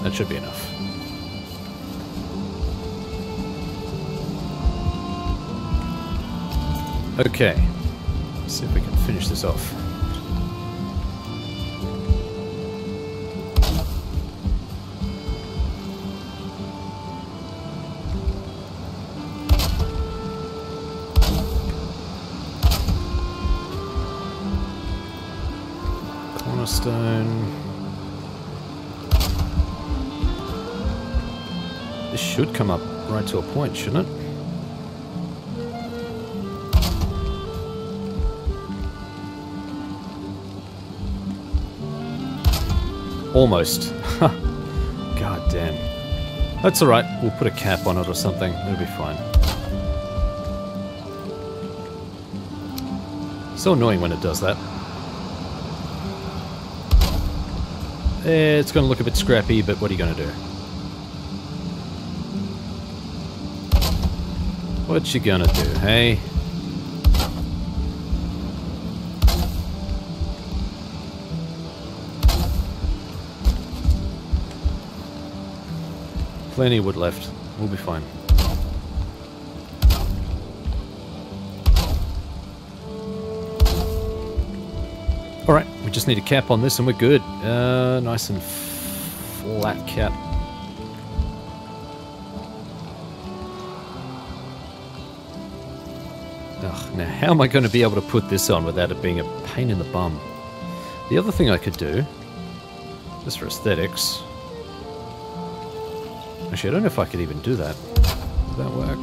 That should be enough. Okay, let's see if we can finish this off. Cornerstone. This should come up right to a point, shouldn't it? Almost. God damn. That's alright, we'll put a cap on it or something, it'll be fine. So annoying when it does that. It's gonna look a bit scrappy, but what are you gonna do? What you gonna do, hey? Plenty of wood left. We'll be fine. Alright, we just need a cap on this and we're good. Nice and flat cap. Ugh, now how am I going to be able to put this on without it being a pain in the bum? The other thing I could do, just for aesthetics... Actually, I don't know if I could even do that. Would that work?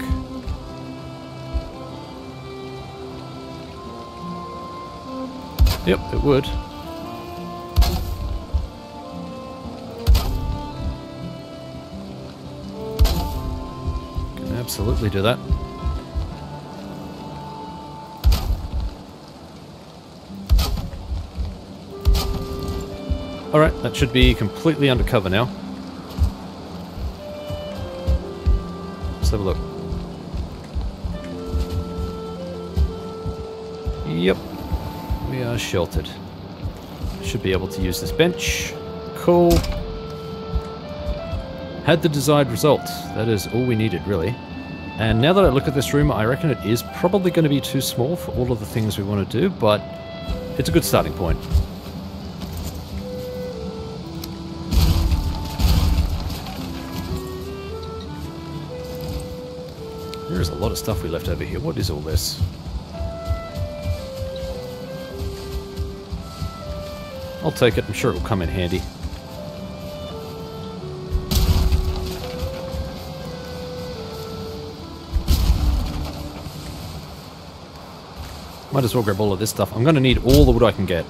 Yep, it would. Can absolutely do that. Alright, that should be completely undercover now. Let's have a look. Yep. We are sheltered. Should be able to use this bench. Cool. Had the desired result. That is all we needed, really. And now that I look at this room, I reckon it is probably going to be too small for all of the things we want to do, but it's a good starting point. There is a lot of stuff we left over here. What is all this? I'll take it. I'm sure it will come in handy. Might as well grab all of this stuff. I'm going to need all the wood I can get.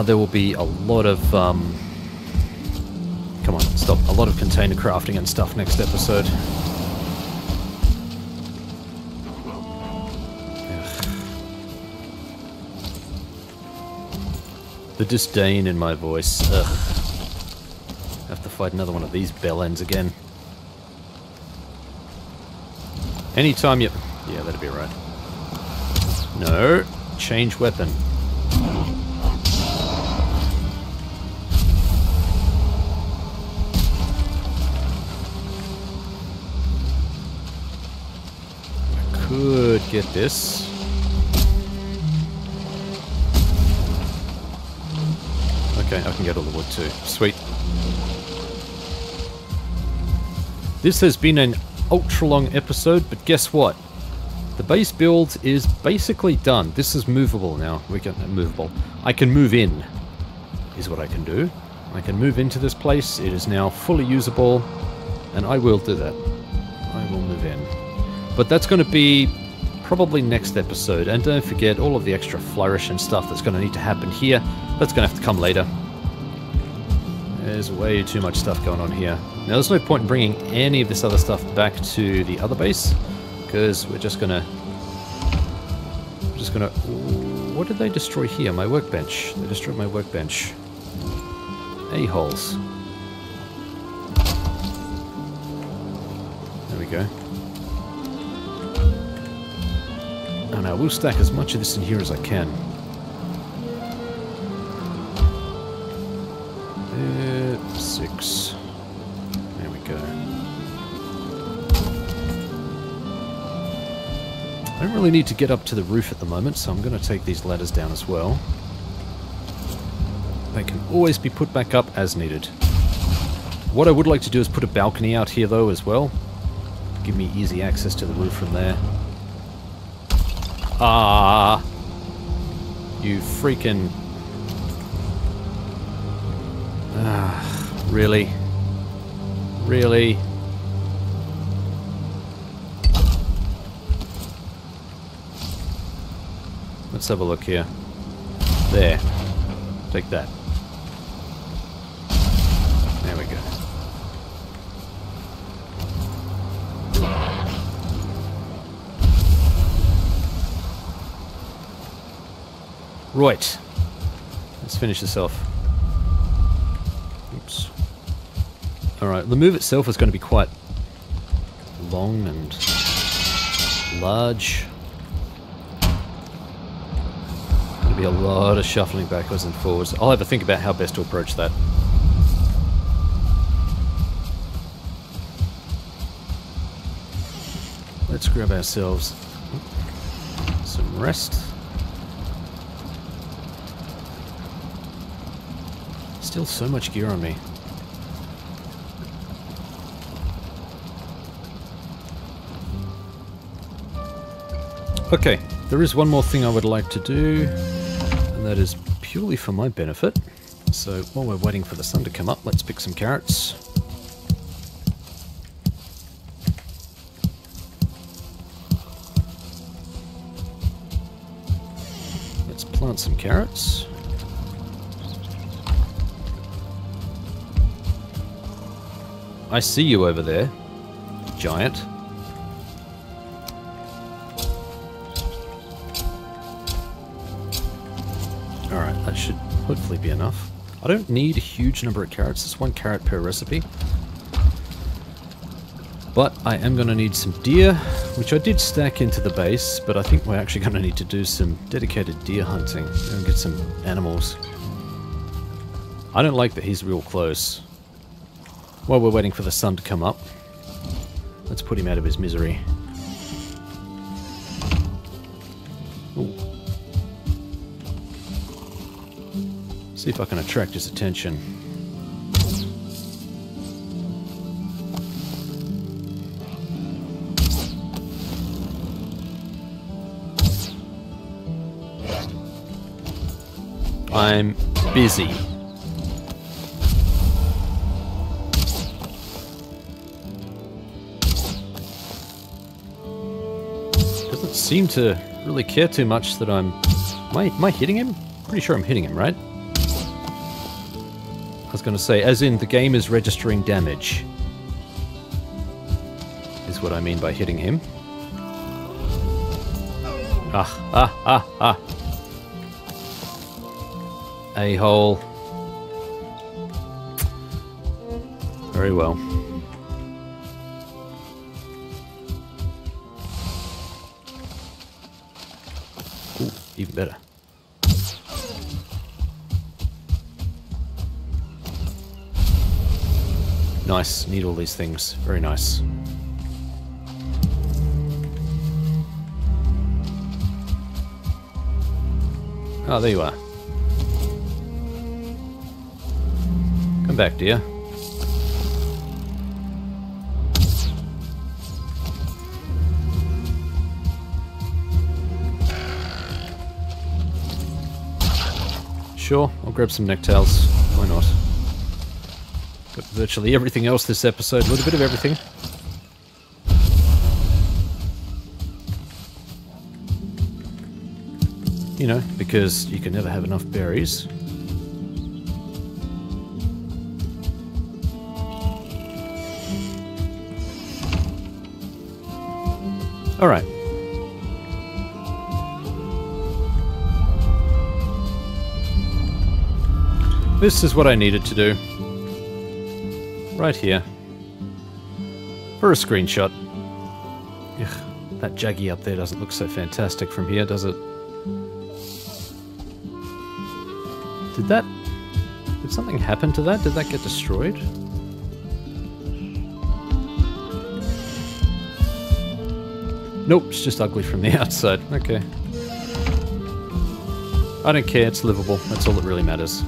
There will be a lot of... Come on, stop. A lot of container crafting and stuff next episode. The disdain in my voice. Ugh. Have to fight another one of these bellends again. Anytime you... Yeah, that'd be right. No. Change weapon. I could get this. Okay, I can get all the wood too. Sweet. This has been an ultra long episode, but guess what? The base build is basically done. This is movable now. We can movable. I can move in, is what I can do. I can move into this place. It is now fully usable, and I will do that. I will move in. But that's going to be probably next episode. And don't forget all of the extra flourish and stuff that's going to need to happen here. That's going to have to come later. There's way too much stuff going on here. Now, there's no point in bringing any of this other stuff back to the other base, because we're just gonna... What did they destroy here? My workbench. They destroyed my workbench. A-holes. There we go. And I will stack as much of this in here as I can. 6. There we go. I don't really need to get up to the roof at the moment, so I'm going to take these ladders down as well. They can always be put back up as needed. What I would like to do is put a balcony out here, though, as well. Give me easy access to the roof from there. Ah! You freaking... Ah, really? Really? Let's have a look here. There. Take that. There we go. Right. Let's finish this off. Oops. Alright, the move itself is going to be quite long and large. There'll be a lot of shuffling backwards and forwards. I'll have a think about how best to approach that. Let's grab ourselves some rest. Still so much gear on me. Okay, there is one more thing I would like to do, and that is purely for my benefit. So while we're waiting for the sun to come up, let's pick some carrots. Let's plant some carrots. I see you over there, giant. Alright, that should hopefully be enough. I don't need a huge number of carrots, it's 1 carrot per recipe. But I am going to need some deer, which I did stack into the base, but I think we're actually going to need to do some dedicated deer hunting and get some animals. I don't like that he's real close. While we're waiting for the sun to come up, let's put him out of his misery. Ooh. See if I can attract his attention. I'm busy. Doesn't seem to really care too much that I'm... Am I hitting him? Pretty sure I'm hitting him, right? I was going to say, as in the game is registering damage. Is what I mean by hitting him. A-hole. Very well. Ooh, even better. Nice, need all these things. Very nice. Oh, there you are. Come back, dear. Sure, I'll grab some necktails. Why not? Got virtually everything else this episode. A little bit of everything. You know, because you can never have enough berries. Alright. This is what I needed to do. Right here. For a screenshot. Ugh, that jaggy up there doesn't look so fantastic from here, does it? Did something happen to that? Did that get destroyed? Nope, it's just ugly from the outside. Okay. I don't care, it's livable. That's all that really matters.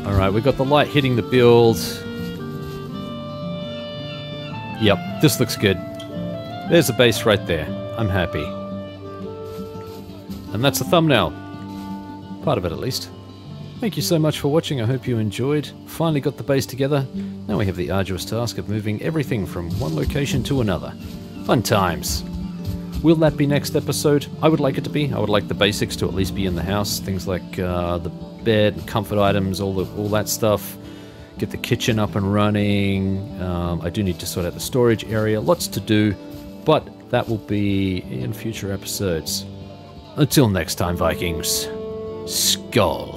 Alright, we've got the light hitting the build. Yep, this looks good. There's the base right there. I'm happy. And that's the thumbnail. Part of it, at least. Thank you so much for watching. I hope you enjoyed. Finally got the base together. Now we have the arduous task of moving everything from one location to another. Fun times. Will that be next episode? I would like it to be. I would like the basics to at least be in the house. Things like the bed, comfort items, all that stuff. Get the kitchen up and running. I do need to sort out the storage area. Lots to do, but that will be in future episodes. Until next time, Vikings. Skull.